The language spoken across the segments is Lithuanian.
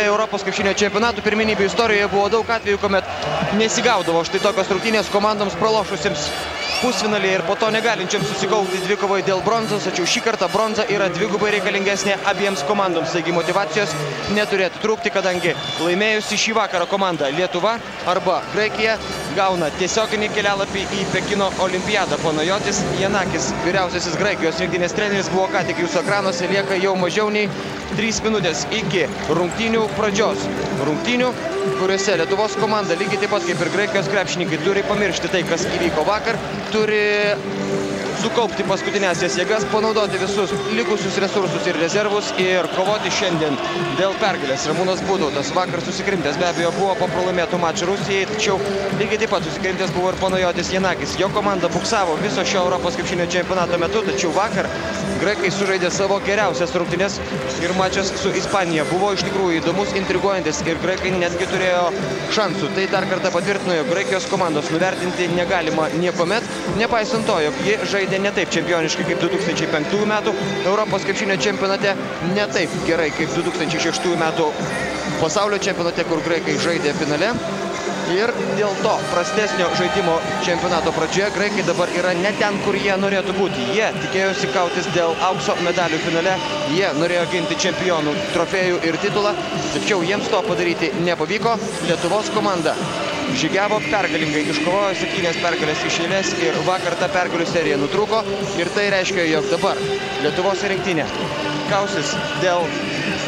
Europos krepšinio čempionatų pirmenybių istorijoje buvo daug atvejų, kuomet nesigaudavo štai tokios rungtynės komandoms pralošusiems pusfinalį ir po to negalinčiams susikaupti dvikovai dėl bronzos, tačiau šį kartą bronza yra dvigubai reikalingesnė abiems komandoms, taigi motivacijos neturėtų trūkti, kadangi laimėjusi šį vakarą komanda Lietuva arba Graikija gauna tiesioginį kelialapį į Pekino olimpiadą. Panajotis Janakis, vyriausiasis Graikijos rinktinės treneris, buvo ką tik jūsų ekranuose, lieka jau mažiau nei 3 minutės iki rungtynių pradžios. Rungtynių, kuriuose Lietuvos komanda lygiai taip pat kaip ir Graikijos krepšininkai turi pamiršti tai, kas įvyko vakar, turi sukaupti paskutinėsias jėgas, panaudoti visus likusius resursus ir rezervus ir kovoti šiandien dėl pergalės. Ramūnas Būtautas vakar susikrimtęs be abejo buvo po pralaimėtų mačų Rusijai, tačiau lygiai taip pat susikrimtęs buvo ir Panajotis Janakis. Jo komanda buksavo viso šio Europos krepšinio čempionato metu, tačiau vakar graikai sužaidė savo geriausias rungtynes ir mačas su Ispanija buvo iš tikrųjų įdomus, intriguojantis ir graikai netgi turėjo šansų. Tai dar kartą patvirtino, jog Graikijos komandos nuvertinti negalima niekuomet, nepaisant to, jog ji žaidė ne taip čempioniškai kaip 2005 metų Europos krepšinio čempionate, ne taip gerai kaip 2006 metų pasaulio čempionate, kur graikai žaidė finale. Ir dėl to prastesnio žaidimo čempionato pradžioje graikai dabar yra ne ten, kur jie norėtų būti. Jie tikėjosi kautis dėl aukso medalių finale, jie norėjo ginti čempionų trofėjų ir titulą, tačiau jiems to padaryti nepavyko. Lietuvos komanda žygiavo pergalingai, iškovojo 7 pergalės iš eilės ir vakar ta pergalių serija nutrūko ir tai reiškia, jog dabar Lietuvos rinktinė kausis dėl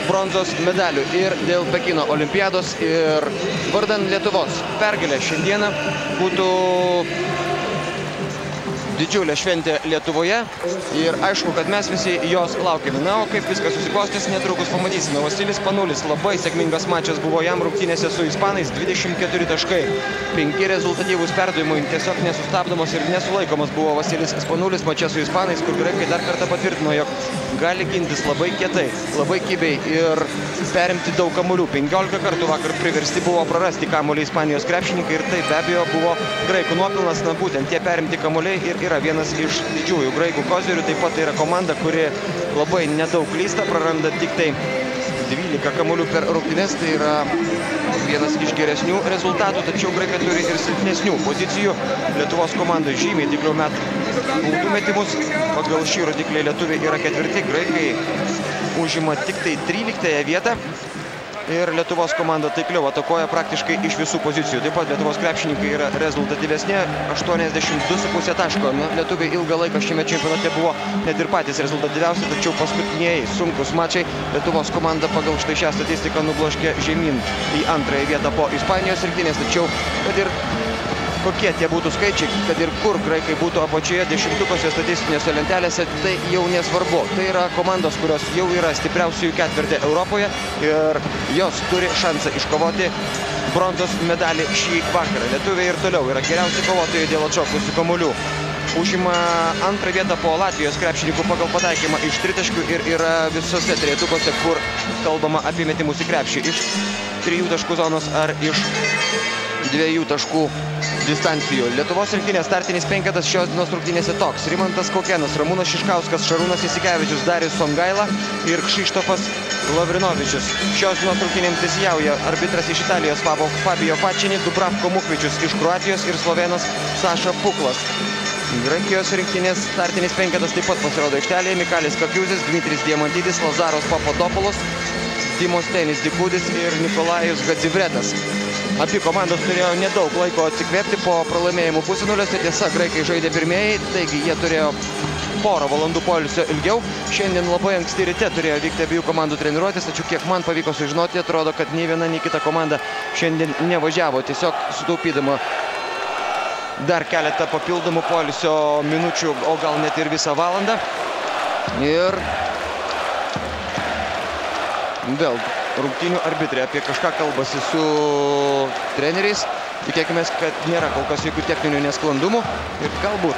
bronzos medalių ir dėl Pekino olimpiados ir vardan Lietuvos pergalė šiandieną būtų didžiulė šventė Lietuvoje ir aišku, kad mes visi jos laukiame. Na, o kaip viskas susiklostys, netrukus pamatysime. Vasilis Panulis, labai sėkmingas mačas buvo jam rungtynėse su ispanais, 24 taškai, 5 rezultatyvūs perdavimai, tiesiog nesustabdomas ir nesulaikomas buvo Vasilis Panulis mače su ispanais, kur graikai dar kartą patvirtino, jog gali gintis labai kietai, labai kibiai ir perimti daug kamuolių. 15 kartų vakar priversti buvo prarasti kamuolį Ispanijos krepšininkai ir tai be abejo buvo graikų nuopilnas, na būtent tie perimti kamuoliai ir yra vienas iš didžiųjų graikų kozirių. Taip pat tai yra komanda, kuri labai nedaug klysta, praranda tik tai 12 kamuolių per rungtynes, tai yra vienas iš geresnių rezultatų, tačiau graikai turi ir silpnesnių pozicijų. Lietuvos komandai žymiai tikliau met baudų metimus, pagal šį rodiklį lietuviai yra 4, graikai užima tik tai 13 vietą. Ir Lietuvos komanda taikliau atakuoja praktiškai iš visų pozicijų. Taip pat Lietuvos krepšininkai yra rezultatyvesnė, 82,5 taško. Na, lietuviai ilgą laiką šiame čempionate buvo net ir patys rezultatyviausi, tačiau paskutiniai sunkus mačai Lietuvos komanda pagal štai šią statistiką nubloškė žemyn į antrąją vietą po Ispanijos rinktinės. Tačiau, kad ir kokie tie būtų skaičiai, kad ir kur graikai būtų apačioje dešimtukose statistinėse lentelėse, tai jau nesvarbu. Tai yra komandos, kurios jau yra stipriausiųjų ketvirtį Europoje ir jos turi šansą iškovoti bronzos medalį šį vakarą. Lietuviai ir toliau yra geriausi kovotojai dėl atšokusių kamuolių. Užima antrą vietą po Latvijos krepšininkų pagal pataikymą iš tritaškių ir yra visose trejetukose, kur kalbama apie metimus į krepšį. Iš 3 taškų zonos ar iš 2 taškų distancijų. Lietuvos rinktinės startinis penketas šios dienos rungtynėse toks: Rimantas Kaukenas, Ramūnas Šiškauskas, Šarūnas Jasikevičius, Darius Songaila ir Kšištofas Lavrinovičius. Šios dienos rungtynėms teisėjauja arbitras iš Italijos Fabio Facini, Dubravko Mukvičius iš Kroatijos ir slovenas Saša Puklas. Graikijos rinktinės startinis penketas taip pat pasirodo aikštelėje: Mikalis Kakiuzis, Dmitris Diamantidis, Lazaros Papadopoulos, Timostenis Dikudis ir Nikolajus Gadzivretas. Abi komandos turėjo nedaug laiko atsikvėpti po pralaimėjimų pusfinaliuose. Tiesa, graikai žaidė pirmieji, taigi jie turėjo porą valandų poilsio ilgiau. Šiandien labai anksti ryte turėjo vykti abiejų komandų treniruotės, tačiau kiek man pavyko sužinoti, atrodo, kad nei viena, nei kita komanda šiandien nevažiavo, tiesiog sutaupydama dar keletą papildomų poilsio minučių, o gal net ir visą valandą. Ir vėl rungtynių arbitrai apie kažką kalbasi su treneriais. Tikėkime, kad nėra kol kas jokių techninių nesklandumų ir galbūt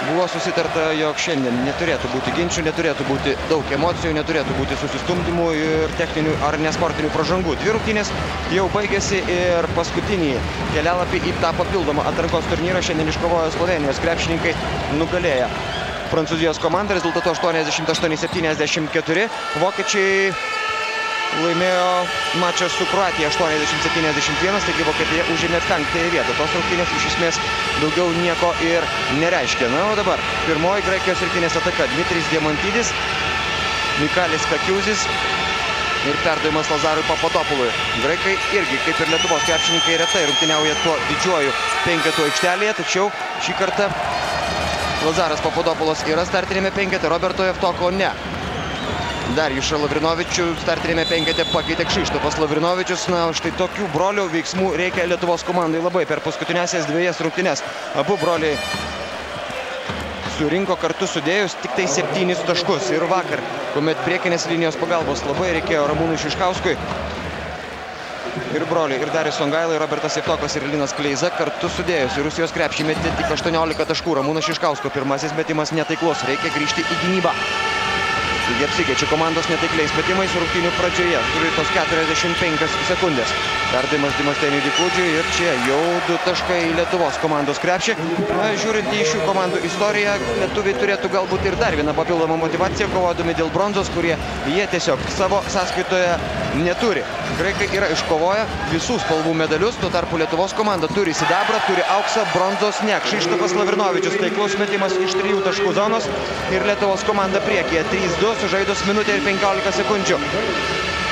buvo susitarta, jog šiandien neturėtų būti ginčių, neturėtų būti daug emocijų, neturėtų būti susistumdymų ir techninių ar nesportinių pražangų. 2 rungtynės jau baigėsi ir paskutinį kelialapį į tą papildomą atrankos turnyrą šiandien iškovojo Slovenijos krepšininkai, nugalėję Prancūzijos komanda rezultatu 88-74. Vokiečiai laimėjo mačą su Kroatija 80-71, taigi Vokietija užėmė 5-ąją vietą. Tos rungtynės iš esmės daugiau nieko ir nereiškia. Na, o dabar pirmoji Graikijos rinktinės ataka. Dmitrijus Diamantidis, Mikalis Kakiuzis ir perdavimas Lazarui Papadopului. Graikai irgi, kaip ir Lietuvos krepšininkai, retai rungtyniauja tuo didžiuoju penketu aikštelėje, tačiau šį kartą Lazaras Papadopulas yra startinėme penkete, Roberto Jevtoko ne. Darjušą Lavrinovičių startinėme penkete pakeitė Kšištofas Lavrinovičius. Na, štai tokių brolių veiksmų reikia Lietuvos komandai labai per paskutinėsias dviejas rungtynes. Abu broliai surinko kartu sudėjus tik tai 7 taškus. Ir vakar, kuomet priekinės linijos pagalbos labai reikėjo Ramūnui Šiškauskui, ir broliai, ir Darius Songaila, ir Robertas Jevtokas, ir Linas Kleiza kartu sudėjus. Ir Rusijos krepšį metė tik 18 taškų. Ramūnas Šiškausko pirmasis metimas netaiklus. Reikia grįžti į gynybą. Taigi apsikeičia komandos netaikliais metimais rungtynių pradžioje. Turi tos 45 sekundės. Perdavimas Dimosteniui Dikūdžiui ir čia jau 2 taškai Lietuvos komandos krepšį. Na, žiūrint į šių komandų istoriją, lietuviai turėtų galbūt ir dar vieną papildomą motivaciją, kovodami dėl bronzos, kurie jie tiesiog savo sąskaitoje neturi. Graikai yra iškovoję visų spalvų medalius, tuo tarpu Lietuvos komanda turi sidabrą, turi auksą, bronzos ne. Kšištofas Lavrinovičius taiklus metimas iš 3 taškų zonos ir Lietuvos komanda priekyje 3-2. Sužaidus minutę ir 15 sekundžių.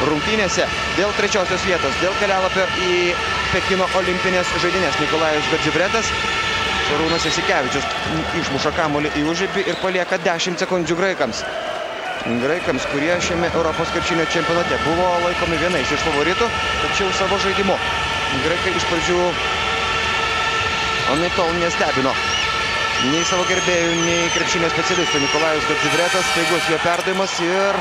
Rungtynėse dėl trečiosios vietos, dėl kelialapio į Pekino olimpinės žaidynės Nikolajus Gadzibretas. Šarūnas Jasikevičius išmuša kamuolį į užribį ir palieka 10 sekundžių graikams. Graikams, kurie šiame Europos krepšinio čempionate buvo laikomi vienais iš favoritų, tačiau savo žaidimu graikai iš pradžių anaiptol nestebino nei savo gerbėjų, nei krepšinio specialistų. Nikolajus Gadzibretas, staigus jo perdavimas ir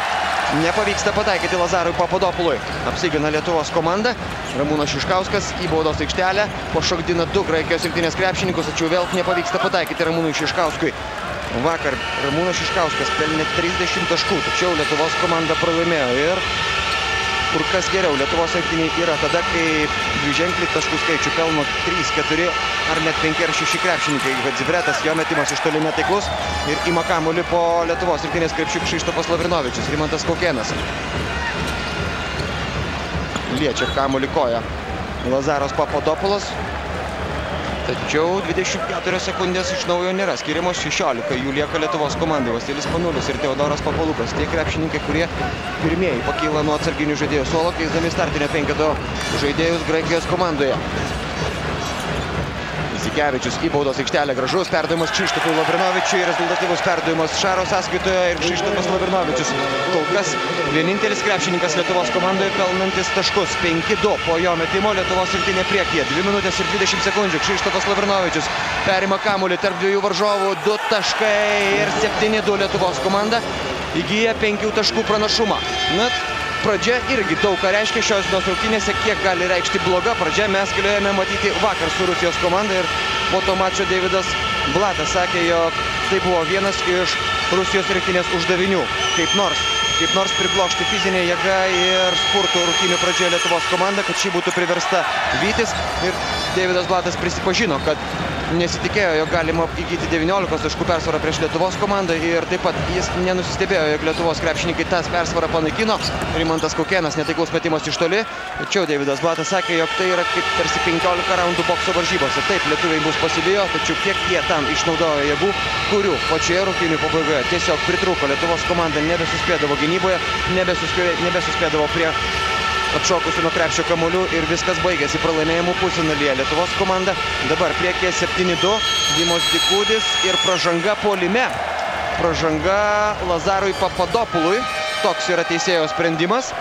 nepavyksta pataikyti Lazarui Papadopului. Apsigina Lietuvos komanda. Ramūnas Šiškauskas į baudos aikštelę pašokdina 2 Graikijos rinktinės krepšininkus, tačiau vėl nepavyksta pataikyti Ramūnui Šiškauskui. Vakar Ramūnas Šiškauskas pelnė 30 taškų, tačiau Lietuvos komanda pralaimėjo ir kur kas geriau Lietuvos rinktinei yra tada, kai dviženklį taškų skaičių pelno 3, 4 ar net 5 ar 6 krepšininkai. Gadzibretas, jo metimas iš toli netaiklus ir ima kamuolį po Lietuvos rinktinės krepšių Kšištofas Lavrinovičius. Rimantas Kaukėnas liečia kamuolį koja Lazaras Papadopulas. Tačiau 24 sekundės iš naujo nėra skiriamos, 16 jų lieka Lietuvos komandai. Vasilis Panulis ir Teodoras Papalukas. Tie krepšininkai, kurie pirmieji pakyla nuo atsarginių žaidėjų suolo, keisdami startinio penketo žaidėjus Graikijos komandoje. Jasikevičius į baudos aikštelę, gražus perdavimas Kšištofui Lavrinovičiui, rezultatyvus perdavimas Šaro sąskaitoje ir Kšištofas Lavrinovičius. Kol kas vienintelis krepšininkas Lietuvos komandoje pelnantis taškus. 5-2 po jo metimo Lietuvos rinktinė priekyje. 2 minutės ir 20 sekundžių. Kšištofas Lavrinovičius perima kamuolį tarp 2 varžovų. 2 taškai ir 7-2 Lietuvos komanda įgyja 5 taškų pranašumą. Net pradžia irgi daug ką reiškia šios rungtynėse, kiek gali reikšti bloga pradžia. Mes galėjome matyti vakar su Rusijos komanda ir po to mačo Deividas Blatas sakė, jog tai buvo vienas iš Rusijos rinktinės uždavinių. Kaip nors priblokšti fizinė jėga ir spurtų rungtynių pradžioje Lietuvos komanda, kad ši būtų priversta vytis. Ir Deividas Blatas prisipažino, kad nesitikėjo, jog galima įgyti 19 taškų persvarą prieš Lietuvos komandą ir taip pat jis nenusistebėjo, jog Lietuvos krepšininkai tas persvarą panaikino. Rimantas Kaukėnas netaiklus metimas iš toli, tačiau Deividas Blatas sakė, jog tai yra kaip tarsi 15 raundų bokso varžybose. Taip, lietuviai bus pasibijo, tačiau kiek jie tam išnaudojo jėgų, kurių pačioje rungtynių pabaigoje tiesiog pritrūko. Lietuvos komanda nebesuspėdavo gynyboje, nebesuspėdavo prie atšokusių nuo krepšio kamuolių ir viskas baigėsi pralaimėjimų pusfinalyje. Lietuvos komanda dabar priekyje 7-2, Dimos Dikūdis ir pražanga puolime. Pražanga Lazarui Papadopului. Toks yra teisėjo sprendimas.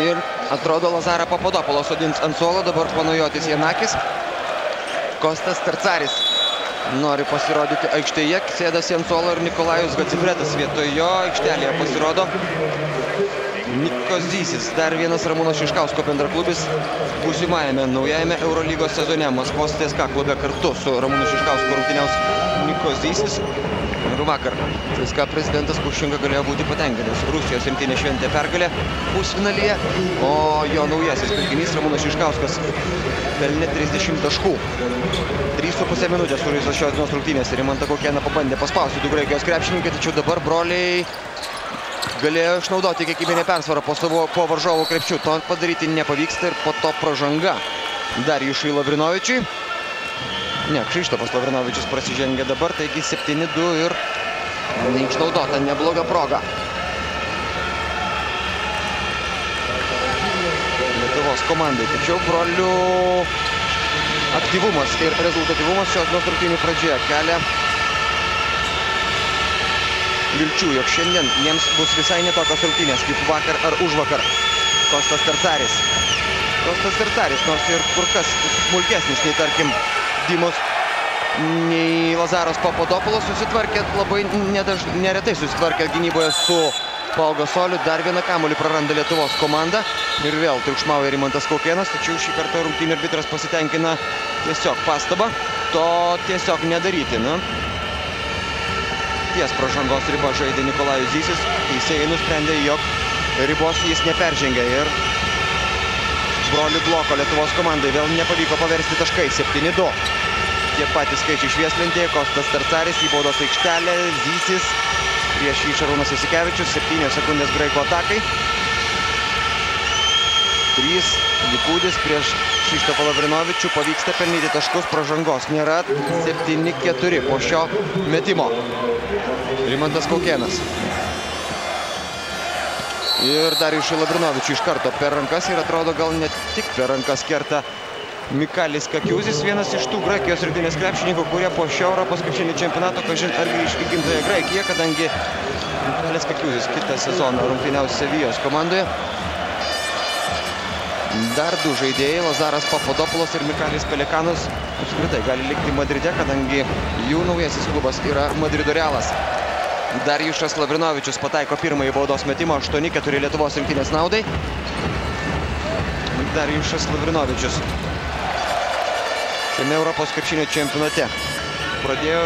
Ir atrodo Lazarą Papadopulą sodins ant suolo, dabar Panajotis Janakis. Kostas Tercaris nori pasirodyti aikštėje, sėdasi ant suolo ir Nikolajus Gadzibretas vietoj jo aikštelėje pasirodo Nikos Zysis. Dar vienas Ramūno Šiškausko bendraklubis būsimajame naujajame Eurolygos sezone. Maskvos CSKA klube kartu su Ramūnu Šiškausku rungtyniaus Nikos Zysis. Ir vakar CSKA prezidentas Kuščenka galėjo būti patenkintas. Rusijos rinktinė šventė pergalę pusfinalyje, o jo naujasis pirkinys Ramūnas Šiškauskas pelnė 30 taškų. 3,5 minutės sužaistos šios dienos rungtynės. Rimantą Kaukėną pabandė paspausti du Graikijos krepšininkai, tačiau dabar broliai galėjo išnaudoti kiekybinę persvarą po varžovų krepšių. To padaryti nepavyksta ir po to pražanga Darjušui Lavrinovičiui. Ne, Krzyštofas Lavrinovičius prasižengė dabar, taigi 7-2 ir neišnaudota nebloga proga. Lietuvos komandai, tačiau brolių aktyvumas ir rezultatyvumas šios dienos rungtynių pradžioje kelia vilčių, jog šiandien jiems bus visai netokios rungtynės kaip vakar ar užvakar. Kostas Tercaris. Kostas Tercaris, nors ir kur kas smulkesnis nei, tarkim, Dimos, nei Lazaras Papadopoulos, susitvarkė labai neretai susitvarkė gynyboje su Pau Gasoliu. Dar vieną kamuolį praranda Lietuvos komanda ir vėl triukšmauja Rimantas Kaukėnas, tačiau šį kartą rungtynių arbitras pasitenkina tiesiog pastabą to tiesiog nedaryti. Ties pražangos ribą žaidė Nikolajus Zysis, teisėjai nusprendė, jog ribos jis neperžengė ir brolių bloko Lietuvos komandai vėl nepavyko paversti taškai. 7-2. Tie patys skaičiai švieslentėje. Kostas Tercaris į baudos aikštelę. Zysis prieš jį Šarūnas Jasikevičius. 7 sekundės graikų atakai. 3 Dikūdis prieš Krzyštofą Lavrinovičių. Pavyksta pelnyti taškus, pražangos nėra. 7-4 po šio metimo. Rimantas Kaukėnas. Ir Darjušui Lavrinovičiui iš karto per rankas ir atrodo gal net tik per rankas kerta Mikalis Kakiuzis, vienas iš tų Graikijos rinktinės krepšininkų, kurie po šio Europos krepšinio čempionato kažin ar grįš į gimtąją Graikiją, kadangi Mikalis Kakiuzis kitą sezoną rungtyniaus Sevijos komandoje. Dar du žaidėjai, Lazaras Papadopoulos ir Mikalis Pelikanas, apskritai gali likti Madride, kadangi jų naujasis klubas yra Madrido Realas. Darjušas Lavrinovičius pataiko pirmąjį baudos metimą, 8-4 Lietuvos rinktinės naudai. Darjušas Lavrinovičius šiame Europos krepšinio čempionate pradėjo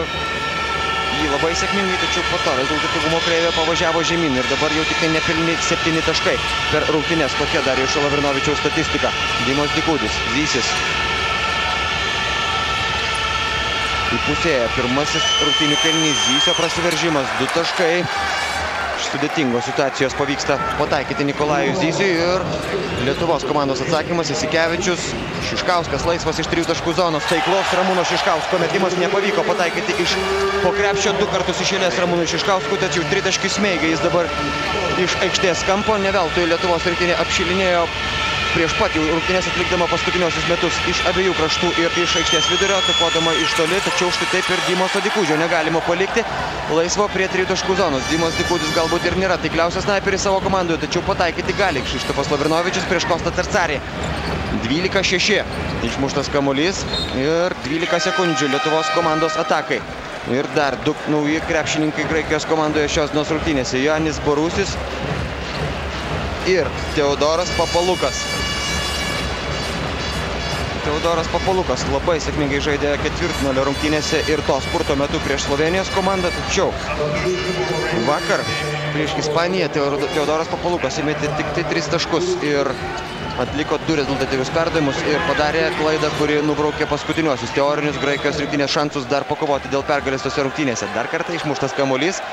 jį labai sėkmingai, tačiau po to rezultatyvumo kreivė pavažiavo žemyn ir dabar jau tik nepilni 7 taškai per rungtynes. Tokia Darjušo Lavrinovičiaus statistika. Dimos Dikūdis, Zysis. Įpusėja pirmasis rungtynių kėlinys, Zysio prasiveržimas, 2 taškai. Iš sudėtingos situacijos pavyksta pataikyti Nikolajui Zysiui ir Lietuvos komandos atsakymas Jasikevičius. Šiškauskas laisvas iš 3 taškų zonos. Taiklaus Ramūno Šiškausko metimas nepavyko pataikyti iš po krepšio 2 kartus iš eilės Ramūnui Šiškauskui, tačiau 3 taškį smeigia jis dabar iš aikštės kampo. Ne veltui Lietuvos rinktinė apšilinėjo prieš pat jau rungtynės atlikdama paskutiniosius metus iš abiejų kraštų ir iš aikštės vidurio, atakuodama iš toli, tačiau štai taip ir Dimoso Dikūdžio negalima palikti laisvo prie 3 taškų zonos. Dimos Dikūdis galbūt ir nėra taikliausias sniperis savo komandoje, tačiau pataikyti gali Krzyštofas Lavrinovičius prieš Kostą Tercarį. 12-6 išmuštas kamuolys ir 12 sekundžių Lietuvos komandos atakai. Ir dar 2 nauji krepšininkai Graikijos komandoje šios dienos rungtynėse. Joanis Borusis ir Teodoras Papalukas. Teodoras Papalukas labai sėkmingai žaidė ketvirtfinalio rungtynėse ir to spurto metu prieš Slovenijos komandą, tačiau vakar prieš Ispaniją Teodoras Papalukas įmetė tik tai 3 taškus ir atliko 2 rezultatyvius perdavimus ir padarė klaidą, kuri nubraukė paskutiniuosius teorinius Graikijos rinktinės šansus dar pakovoti dėl pergalės tose rungtynėse. Dar kartą išmuštas kamuolys,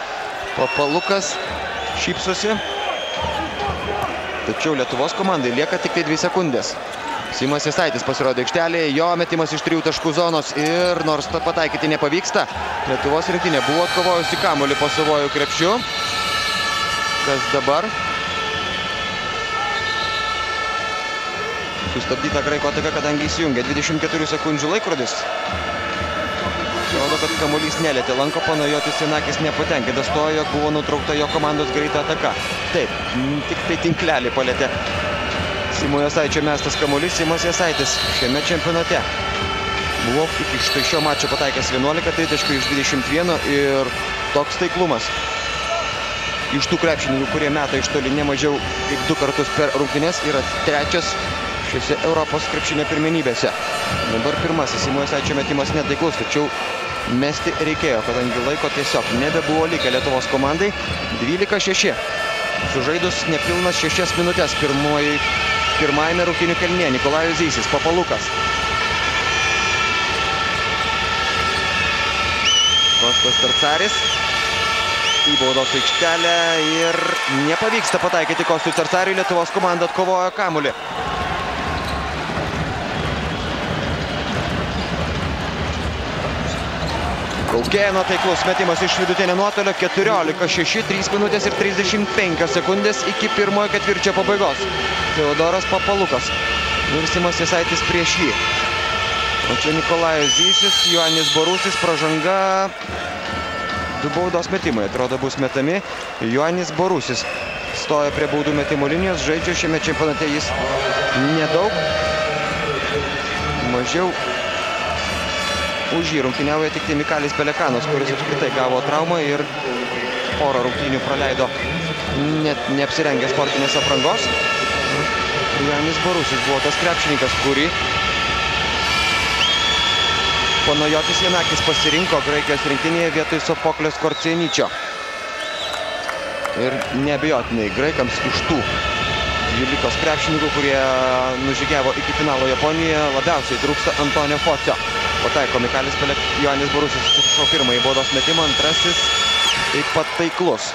Papalukas šypsosi, tačiau Lietuvos komandai lieka tik tai 2 sekundės. Simas Jasaitis pasirodė aikštelėje, jo metimas iš 3 taškų zonos ir nors pataikyti nepavyksta, Lietuvos rinktinė buvo atkovojusi kamuolį po savojų krepšiu. Kas dabar? Sustabdyta graiko ataka, kadangi įsijungia 24 sekundžių laikrodis. Rodo, kad kamuolys nelietė lanko, Panajotis Janakis nepatenkintas tuo, jog buvo nutraukta jo komandos greita ataka. Taip, tik tai tinklelį palietė Simo Jasaičio mestas kamuolys. Simas Jasaitis šiame čempionate buvo iki šio mačo pataikęs 11 tritaškių iš 21 ir toks taiklumas iš tų krepšininkų, kurie meta iš toli ne mažiau kaip 2 kartus per rungtynes, yra 3 šiuose Europos krepšinio pirmenybėse. Dabar pirmasis Simo Jasaičio metimas netaiklus, tačiau mesti reikėjo, kadangi laiko tiesiog nebebuvo likę Lietuvos komandai. 12-6. Sužaidus nepilnas 6 minutės pirmajame rungtynių kėlinyje. Nikolajus Zysis, Papalukas. Kostas Tercaris į baudos aikštelę ir nepavyksta pataikyti Kostui Tercariui. Lietuvos komanda atkovojo kamuolį. Kaukėno taiklus metimas iš vidutinio nuotolio. 14-6, 3 minutės ir 35 sekundės iki pirmojo ketvirčio pabaigos. Teodoras Papalukas. Virsimas Jasaitis prieš jį. O čia Nikolajus Zysis, Joanis Borusis, pražanga. 2 baudos metimai, atrodo, bus metami. Joanis Borusis stoja prie baudų metimo linijos. Žaidžia šiame čempionate jis nedaug. Mažiau už jį rungtyniauja tik tai Mikalis Pelekanas, kuris apskritai gavo traumą ir porą rungtynių praleido net neapsirengę sportinės aprangos. Joanis Borusis buvo tas krepšininkas, kurį Panajotis Janakis pasirinko Graikijos rinktinėje vietoj Sofoklės Korcieničio. Ir neabejotinai graikams iš tų 12 krepšininkų, kurie nužygiavo iki finalo Japonijoje, labiausiai trūksta Antonio Focio. Pataiko Mikalis Joanis Borusis šio pirmąjį baudos metimą, antrasis taip pat taiklus.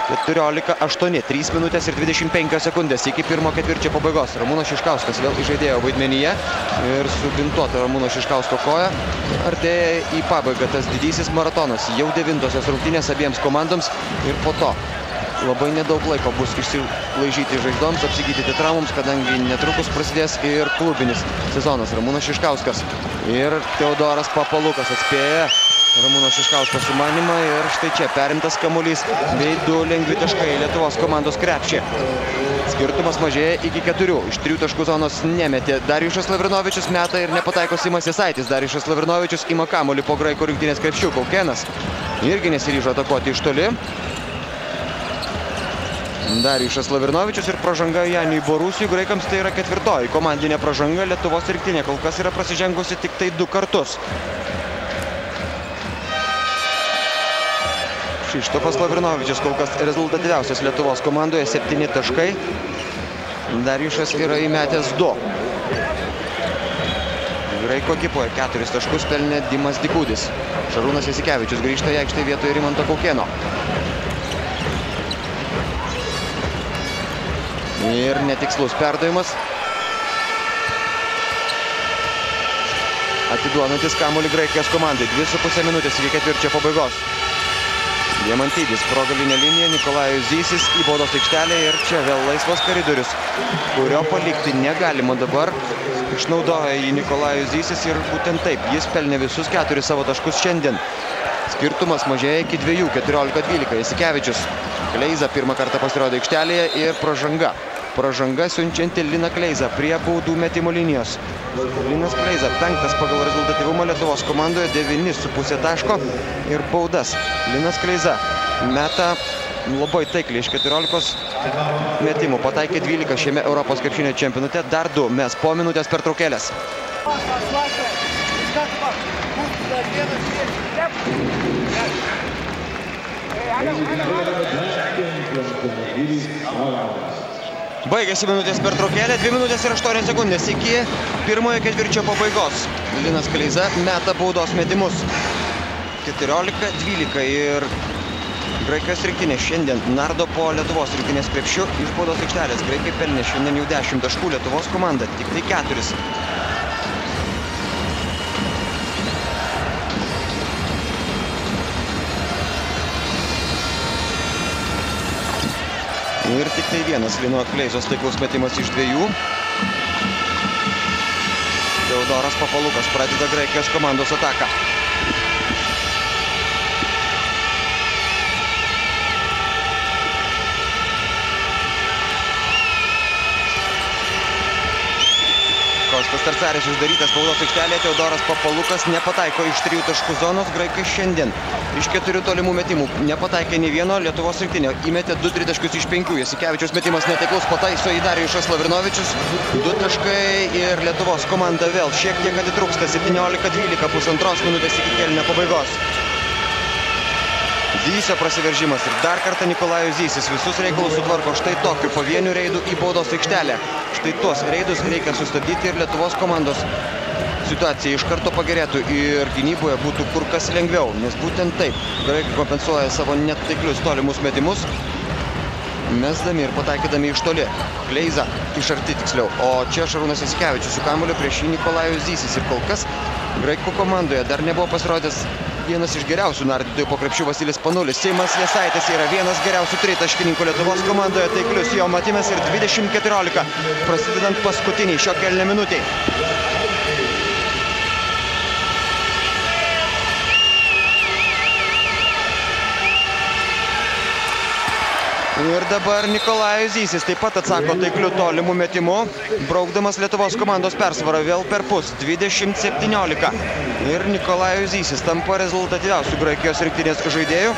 14-8, 3 minutės ir 25 sekundės iki pirmo ketvirčio pabaigos. Ramūnas Šiškauskas vėl žaidėjo vaidmenyje ir subintuota Ramūno Šiškausko koja. Artėja į pabaigą tas didysis maratonas. Jau 9-osios rungtynės abiems komandoms ir po to labai nedaug laiko bus išsilaižyti žaizdoms, apsigydyti traumoms, kadangi netrukus prasidės ir klubinis sezonas. Ramūnas Šiškauskas ir Teodoras Papalukas atspėja Ramūno Šiškausko sumanimą ir štai čia perimtas kamuolys bei 2 lengvi taškai Lietuvos komandos krepšį. Skirtumas mažėja iki 4. Iš 3 taškų zonos nemetė Darijušas Lavrinovičius, meta ir nepataiko Simas Jasaitis. Darijušas Lavrinovičius ima kamuolį po graikų rinktinės krepšių. Kaukėnas irgi nesiryžo atakuoti iš toli. Darijušas Lavrinovičius ir pražanga Janiui Borusiui. Graikams tai yra 4. komandinė pražanga. Lietuvos rinktinė kol kas yra prasižengusi tik tai 2 kartus. Kšištofas Lavrinovičius kol kas rezultatyviausias Lietuvos komandoje, 7 taškai. Darijušas yra įmetęs 2. Graiko ekipoje 4 taškus pelnė Dimas Dikūdis. Šarūnas Jasikevičius grįžta į aikštę vietoje Rimanto Kaukėno. Ir netikslus perdavimas. Atiduodantis kamuolį Graikijos komandai. 2,5 minutės iki ketvirčio pabaigos. Diamantidis pro galinę liniją, Nikolajus Zysis į baudos aikštelę ir čia vėl laisvas koridorius, kurio palikti negalima dabar. Išnaudoja jį Nikolajus Zysis ir būtent taip, jis pelnė visus 4 savo taškus šiandien. Skirtumas mažėja iki 2, 14-12. Jasikevičius. Kleiza pirmą kartą pasirodė aikštelėje ir pražanga. Pražanga siunčianti Liną Kleizą prie baudų metimo linijos. Linas Kleiza 5 pagal rezultatyvumą Lietuvos komandoje, 9,5 taško ir baudas. Linas Kleiza meta labai taikliai iš 14 metimų. Pataikė 12 šiame Europos krepšinio čempionate, dar 2 mes po minutės pertraukėlės. Baigėsi minutės pertraukėlė, 2 minutės ir 8 sekundės iki pirmojo ketvirčio pabaigos. Linas Kleiza meta baudos metimus. 14-12 ir Graikijos rinktinė šiandien nardo po Lietuvos rinktinės krepšiu iš baudos aikštelės. Graikai pelnė šiandien jau 10 taškų, Lietuvos komanda tik tai 4. Ir tik tai vienas Lino Kleizos taiklus metimas iš 2. Teodoras Papalukas pradeda Graikijos komandos ataką. Kostas Tercaris uždarytas baudos aikštelėje, Teodoras Papalukas nepataiko iš 3 taškų zonos. Graikai šiandien iš 4 tolimų metimų nepataikė nei vieno. Lietuvos rinktinė įmetė 2 taškus iš 5. Jasikevičiaus metimas netaiklus, pataiso į Darijušas Lavrinovičius. 2 taškai ir Lietuvos komanda vėl šiek tiek atitrūksta. 17-12, pusantros minutės iki kėlinio pabaigos. Zysio prasiveržimas ir dar kartą Nikolajus Zysis visus reikalus sutvarko štai tokiu pavienių reidų į baudos aikštelę. Štai tuos reidus reikia sustabdyti ir Lietuvos komandos situacija iš karto pagerėtų ir gynyboje būtų kur kas lengviau, nes būtent taip graikai kompensuoja savo netaiklius tolimus metimus, mesdami ir pataikydami iš toli. Kleiza iš arti tiksliau, o čia Šarūnas Jasikevičius su kamuoliu prieš jį Nikolajus Zysis ir kol kas graikų komandoje dar nebuvo pasirodęs vienas iš geriausių nardytojų po krepšių Vasilis Panulis. Seimas Jasaitis yra vienas geriausių tritaškininkų Lietuvos komandoje, taiklius jo metimas ir 20-14 prasidedant paskutiniai šio kėlinio minutei. Ir dabar Nikolajus Zysis taip pat atsako taikliu tolimų metimu, braukdamas Lietuvos komandos persvarą vėl per pus, 20-17. Ir Nikolajus Zysis tampa rezultatyviausių Graikijos rinktinės žaidėjų,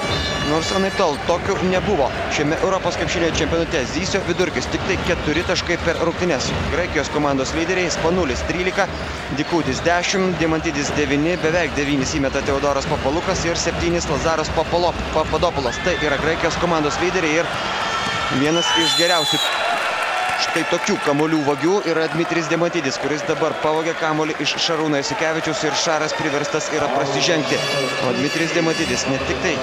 nors anaiptol tokių nebuvo. Šiame Europos krepšinio čempionate Zysio vidurkis tik tai 4 taškai per rungtynes. Graikijos komandos lyderiai Spanulis 13, Dikūtis 10, Dimantidis 9, beveik 9 įmeta Teodoras Papalukas ir 7 Lazaras Papadopulas. Tai yra Graikijos komandos lyderiai ir vienas iš geriausių štai tokių kamuolių vagių yra Dmitrijus Dimantidis, kuris dabar pavogė kamuolį iš Šarūno Jasikevičiaus ir Šaras priverstas yra prasižengti. O Dmitrijus Dimantidis ne tik tai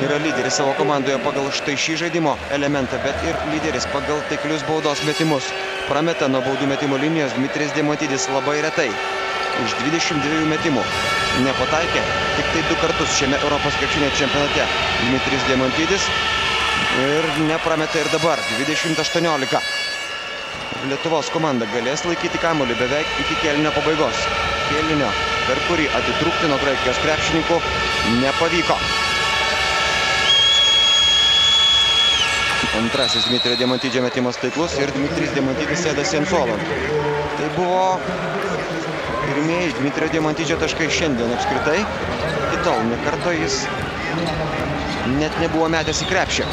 yra lyderis savo komandoje pagal štai šį žaidimo elementą, bet ir lyderis pagal taiklius baudos metimus. Prameta nuo baudų metimo linijos Dmitrijus Dimantidis labai retai. Iš 22 metimų nepataikė tik tai 2 kartus šiame Europos krepšinio čempionate Dmitrijus Dimantidis. Ir neprameta ir dabar, 20-18. Lietuvos komanda galės laikyti kamuolį beveik iki kėlinio pabaigos. Kėlinio, per kurį atitrūkti nuo Graikijos krepšininkų, nepavyko. Antrasis Dmitrijo Dimantidžio metimas taiklus ir Dmitrijus Dimantidis sėdasi ant suolo. Tai buvo pirmieji Dmitrijo Dimantidžio taškai šiandien apskritai. Iki tol nekarto jis net nebuvo metęs į krepšį.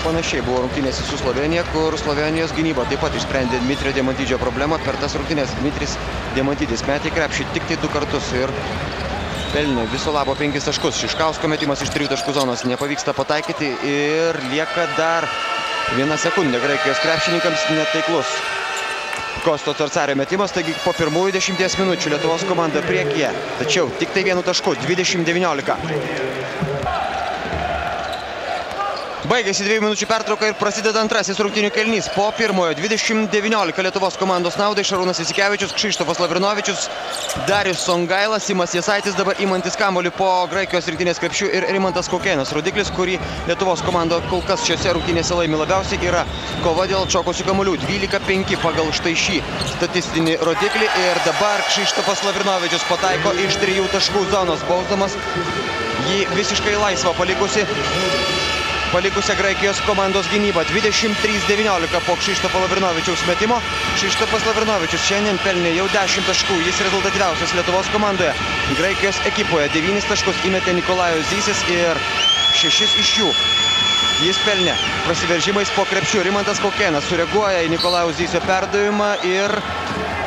Panašiai buvo rungtynėse su Slovenija, kur Slovenijos gynyba taip pat išsprendė Dmitrijo Dimantidžio problemą. Per tas rungtynės Dmitrijus Dimantidis metė į krepšį tik tai 2 kartus ir pelnė viso labo 5 taškus. Šiškausko metimas iš 3 taškų zonos nepavyksta pataikyti ir lieka dar 1 sekundė Graikijos krepšininkams netaiklus Kosto Carcario metimas, taigi po pirmųjų 10 minučių Lietuvos komanda priekyje, tačiau tik tai 1 tašku, 20-19. Baigėsi 2 minučių pertrauka ir prasideda antrasis rungtynių kėlinys. Po pirmojo 20-19 Lietuvos komandos naudai Šarūnas Jasikevičius, Kšištofas Lavrinovičius, Darius Songailas, Simas Jasaitis dabar imantis kamuolį po Graikijos rinktinės krepšių ir Rimantas Kaukėnas. Rodiklis, kurį Lietuvos komanda kol kas šiose rungtynėse laimi labiausiai, yra kova dėl atšokusių kamuolių. 12-5 pagal štai šį statistinį rodiklį ir dabar Kšištofas Lavrinovičius pataiko iš 3 taškų zonos, bausdamas jį visiškai laisvą palikusią Graikijos komandos gynybą. 23-19 po Kšištofo Lavrinovičiaus metimo. Kšištofas Lavrinovičius šiandien pelnė jau 10 taškų. Jis rezultatyviausias Lietuvos komandoje. Graikijos ekipoje 9 taškus įmetė Nikolajus Zysis ir 6 iš jų jis pelnė prasiveržimais po krepšių. Rimantas Kaukėnas sureaguoja į Nikolajaus Zysio perdavimą ir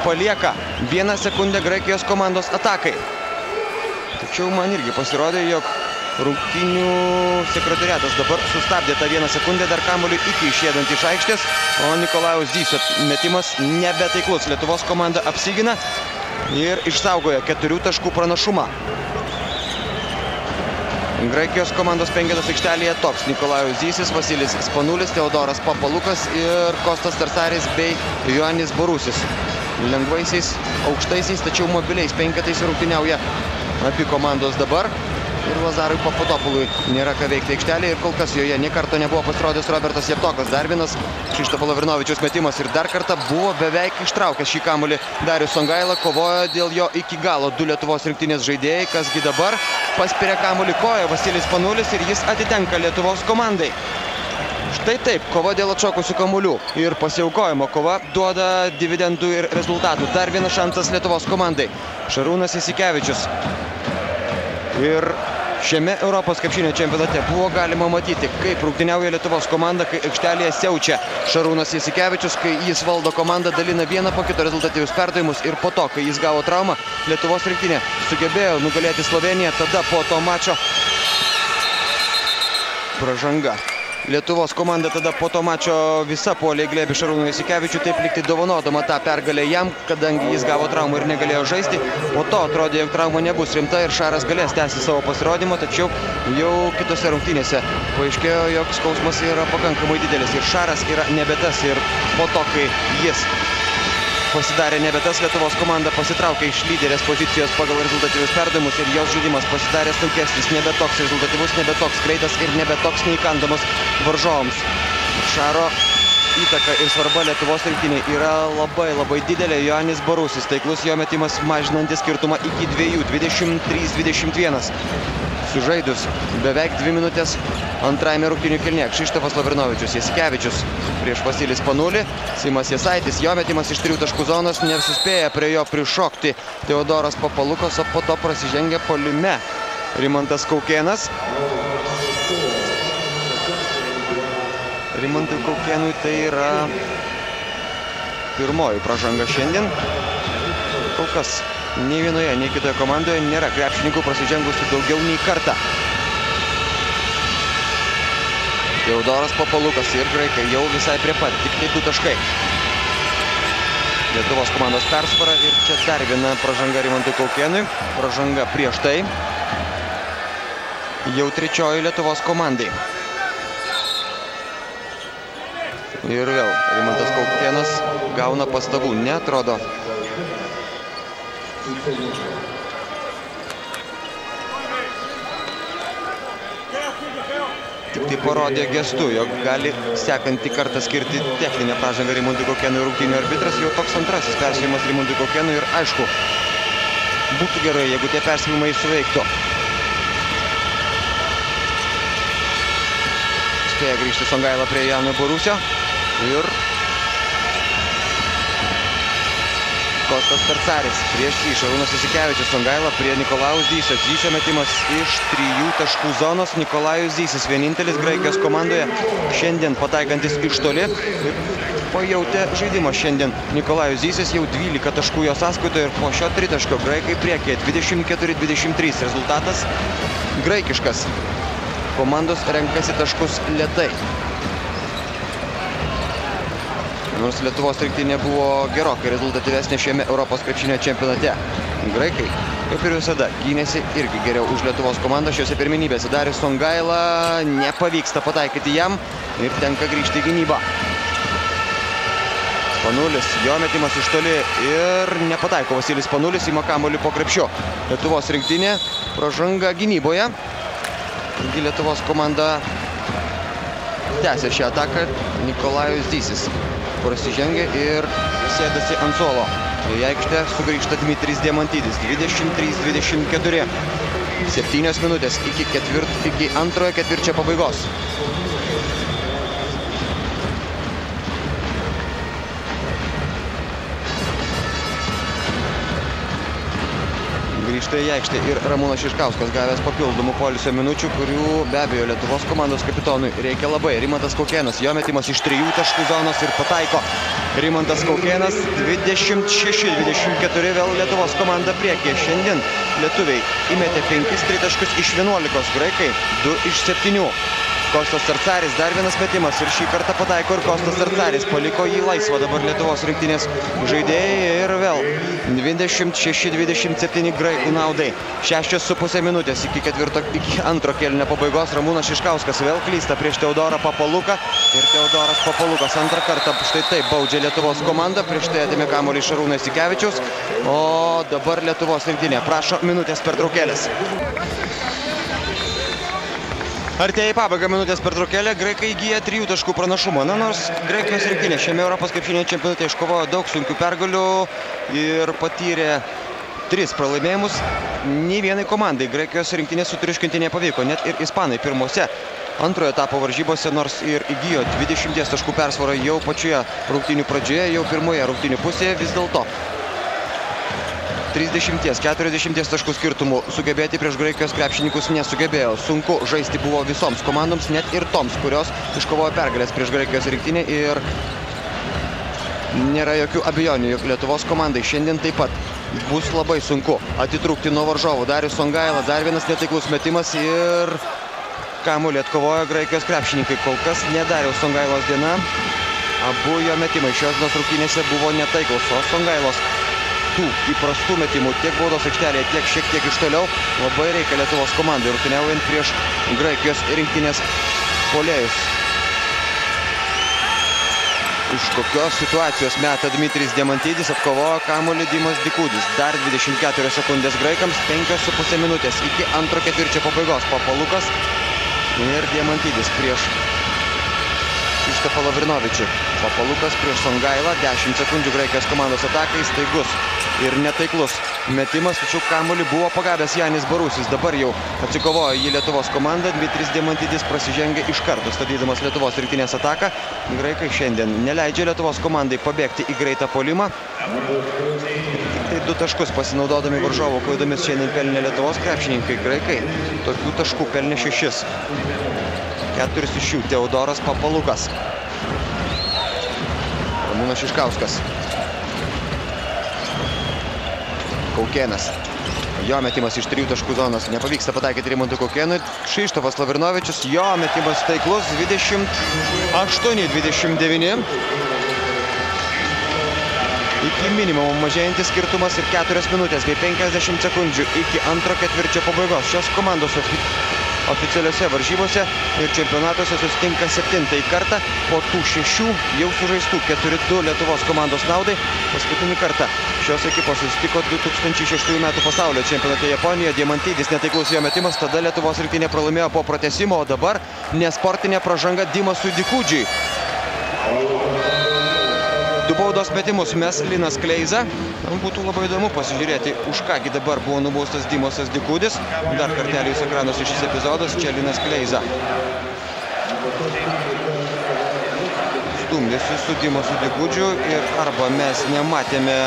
palieka 1 sekundę Graikijos komandos atakai. Tačiau man irgi pasirodė, jog rungtynių sekretoriatas dabar sustabdė tą 1 sekundę dar kamuolį iki išėdant iš aikštės, o Nikolajaus Zysio metimas nebetaiklus. Lietuvos komanda apsigina ir išsaugoja 4 taškų pranašumą. Graikijos komandos penketas aikštelėje toks: Nikolajus Zysis, Vasilis Spanulis, Teodoras Papalukas ir Kostas Carcaris bei Ioannis Borusis. Lengvaisiais, aukštaisiais, tačiau mobiliais penketais rungtyniauja abi komandos dabar. Ir Lazarui Papadopului nėra ką veikti aikštelėje ir kol kas joje nė karto nebuvo pasirodęs Robertas Javtokas. Dar vienas Kšištofo Lavrinovičiaus metimas ir dar kartą buvo beveik ištraukęs šį kamuolį Darius Songaila. Kovojo dėl jo iki galo 2 Lietuvos rinktinės žaidėjai, kasgi dabar paspiria kamuolį koja Vasilis Spanulis ir jis atitenka Lietuvos komandai. Štai taip, kova dėl atšokusių kamuolių ir pasiaukojimo kova duoda dividendų ir rezultatų. Dar vienas šansas Lietuvos komandai. Šarūnas Jasikevičius. Ir šiame Europos krepšinio čempionate buvo galima matyti, kaip rungtyniauja Lietuvos komanda, kai aikštelėje siaučia Šarūnas Jasikevičius, kai jis valdo komandą, dalina vieną po kito rezultatyvius perdavimus ir po to, kai jis gavo traumą, Lietuvos rinktinė sugebėjo nugalėti Sloveniją. Tada po to mačo pražanga Lietuvos komanda tada po to mačio visa puolė glėbį Šarūnui Jasikevičiui, taip likti dovanodama tą pergalę jam, kadangi jis gavo traumą ir negalėjo žaisti. Po to atrodė, jog trauma nebus rimta ir Šaras galės tęsti savo pasirodymą, tačiau jau kitose rungtynėse paaiškėjo, jog skausmas yra pakankamai didelis ir Šaras yra nebe tas. Ir po to, kai jis pasidarė nebe tas, Lietuvos komanda pasitraukė iš lyderės pozicijos pagal rezultatyvius perdavimus ir jos žaidimas pasidarė sunkesnis, nebe toks rezultatyvus, nebe toks greitas ir nebe toks neįkandamas varžovams. Šaro įtaka ir svarba Lietuvos rinktinei yra labai didelė. Joanis Barusis, taiklus jo metimas mažinantis skirtumą iki 2, 23-21. Sužaidus beveik 2 minutės antrajame rungtynių kėlinyje. Kšištofas Lavrinovičius, Jasikevičius prieš Vasilis Panulį, Simas Jasaitis, jo metimas iš 3 taškų zonos, nesuspėja prie jo prišokti Teodoras Papalukas, o po to prasižengia puolime Rimantas Kaukėnas. Rimantui Kaukėnui tai yra pirmoji pražanga šiandien. Kol kas nei vienoje, nei kitoje komandoje nėra krepšininkų prasižengusių daugiau nei kartą. Teodoras Papalukas ir graikai jau visai prie pat, tik tai 2 taškai. Lietuvos komandos persvara ir čia dar viena pražanga Rimantui Kaukėnui. Pražanga prieš tai jau 3 Lietuvos komandai. Ir vėl Rimantas Kaukėnas gauna pastabų, neatrodo. Tik tai parodė gestu, jog gali sekantį kartą skirti techninę pražangą Rimantui Kaukėnui rungtynių arbitras. Jau toks antrasis perspėjimas Rimantui Kaukėnui ir aišku, būtų gerai, jeigu tie perspėjimai suveiktų. Spėja grįžti Songaila prie Jano Barusio ir Kostas Tercaris prieš jį, Šarūnas Jasikevičius, Songaila prie Nikolajaus Zysio. Zysio metimas iš 3 taškų zonos. Nikolajus Zysis vienintelis Graikijos komandoje šiandien pataikantis iš toli ir pajautė žaidimą šiandien. Nikolajus Zysis jau 12 taškų jo sąskaitoje ir po šio tritaškio graikai priekyje 24-23. Rezultatas graikiškas. Komandos renkasi taškus lėtai. Nors Lietuvos rinktinė buvo gerokai rezultatyvesnė šiame Europos krepšinio čempionate. Graikai, kaip ir visada, gynėsi irgi geriau už Lietuvos komandą šiuose pirmenybėse. Darius Songaila, nepavyksta pataikyti jam ir tenka grįžti į gynybą. Panulis, jo metimas iš toli ir nepataiko Vasilis Panulis, ima kamuolį po krepšiu. Lietuvos rinktinė pražanga gynyboje. Taigi Lietuvos komanda tęsia šią ataką. Nikolajus Zysis prasižengia ir sėdasi ant suolo. Į aikštę sugrįžta Dmitrijus Diamantidis. 23-24. 7 minutės iki antrojo ketvirčio pabaigos. Grįžta į aikštę ir Ramūnas Šiškauskas gavęs papildomų poilsio minučių, kurių be abejo Lietuvos komandos kapitonui reikia labai. Rimantas Kaukėnas, jo metimas iš 3 taškų zonos ir pataiko. Rimantas Kaukėnas 26-24, vėl Lietuvos komanda priekyje. Šiandien lietuviai įmetė 5 tritaškius iš 11, graikai 2 iš 7. Kostas Tercaris, dar vienas metimas ir šį kartą pataiko ir Kostas Tercaris. Paliko jį laisvą dabar Lietuvos rinktinės žaidėjai ir vėl 26-27 graikų naudai. 6,5 minutės iki antro kėlinio pabaigos. Ramūnas Šiškauskas vėl klysta prieš Teodorą Papaluką ir Teodoras Papalukas antrą kartą štai taip baudžia Lietuvos komandą. Prieš tai atėmė kamuolį Šarūno Jasikevičiaus, o dabar Lietuvos rinktinė prašo minutės pertraukėlės. Artėja į pabaigą minutės pertraukėlė, graikai įgyja 3 taškų pranašumą. Nors Graikijos rinktinė šiame Europos krepšinio čempionate iškovojo daug sunkių pergalių ir patyrė 3 pralaimėjimus, nei vienai komandai Graikijos rinktinės sutriuškinti nepavyko, net ir ispanai pirmose antrojo etapo varžybose, nors ir įgijo 20 taškų persvarą jau pačioje rungtynių pradžioje, jau pirmoje rungtynių pusėje, vis dėlto 30-40 taškų skirtumų sugebėti prieš Graikijos krepšininkus nesugebėjo. Sunku žaisti buvo visoms komandoms, net ir toms, kurios iškovojo pergalės prieš Graikijos rinktinę ir nėra jokių abejonių, jog Lietuvos komandai šiandien taip pat bus labai sunku atitrūkti nuo varžovų. Darius Songaila, dar vienas netaiklus metimas ir kamuolį atkovojo Graikijos krepšininkai. Kol kas ne Dariaus Songailos diena. Abu jo metimai šios dienos rungtynėse buvo netaiklūs, o Songailos tų įprastų metimų tiek baudos aikštelėje, tiek šiek tiek iš toliau labai reikia Lietuvos komandai, rungtyniaujant prieš Graikijos rinktinės puolėjus. Iš kokios situacijos meta Dmitrijus Diamantidis, atkovojo kamuolį Dimas Dikudis. Dar 24 sekundės graikams, 5,5 minutės iki antro ketvirčio pabaigos. Papalukas ir Diamantidis prieš Krzyštofą Lavrinovičių. Papalukas prieš Songailą, 10 sekundžių Graikijos komandos atakai, staigus ir netaiklus metimas, tačiau kamuolį buvo pagavęs Janis Barusis. Dabar jau atsikovojo jį Lietuvos komanda. Dmitrijus Diamantidis prasižengė iš karto, statydamas Lietuvos rinktinės ataką. Graikai šiandien neleidžia Lietuvos komandai pabėgti į greitą puolimą. Tik tai 2 taškus pasinaudodami varžovų klaidomis šiandien pelnė Lietuvos krepšininkai. Graikai tokių taškų pelnė 6. 4 iš jų Teodoras Papalukas. Ramūnas Šiškauskas. Kaukėnas. Jo metimas iš 3 taškų zonos. Nepavyksta pataikyti Rimantui Kaukėnui. Krzyštofas Lavrinovičius. Jo metimas taiklus. 28-29. Iki minimumo mažėjantis skirtumas ir 4 minutės bei 50 sekundžių iki antro ketvirčio pabaigos. Šios komandos oficialiuose varžybose ir čempionatuose susitinka 7. kartą. Po tų 6 jau sužaistų 4-2 Lietuvos komandos naudai. Paskutinį kartą šios ekipos susitiko 2006 metų pasaulio čempionate Japonijoje. Diamantidis netaiklus jo metimas, tada Lietuvos rinktinė pralaimėjo po pratęsimo, o dabar nesportinė pražanga Dimasui Dikudžiui. 2 baudos metimus mes Linas Kleiza. Būtų labai įdomu pasižiūrėti, už kągi dabar buvo nubaustas Dimasas Dikudis. Dar kartelį jūs ekranuose šis epizodas, čia Linas Kleiza. Stumdėsi su Dimasu Dikudžiu ir arba mes nematėme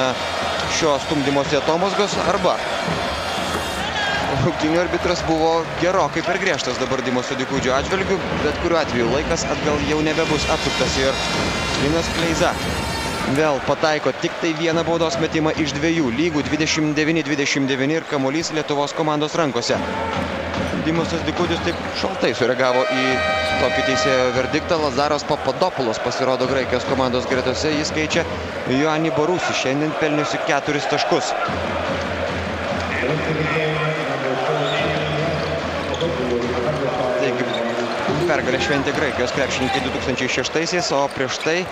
šio stumdymosi atomazgos, arba rungtynių arbitras buvo gerokai per griežtas dabar Dimaso Dikudžio atžvilgiu, bet kuriuo atveju laikas atgal jau nebebus atsuktas ir Linas Kleiza vėl pataiko tik tai vieną baudos metimą iš 2, lygų 29-29 ir kamuolys Lietuvos komandos rankose. Dimasas Dikudis taip šaltai sureagavo į tokį teisėjo verdiktą. Lazaras Papadopoulos pasirodo Graikijos komandos gretose, jis keičia Janį Barusį, šiandien pelniusi 4 taškus. Taigi, pergalę šventė Graikijos krepšininkai 2006-aisiais, o prieš tai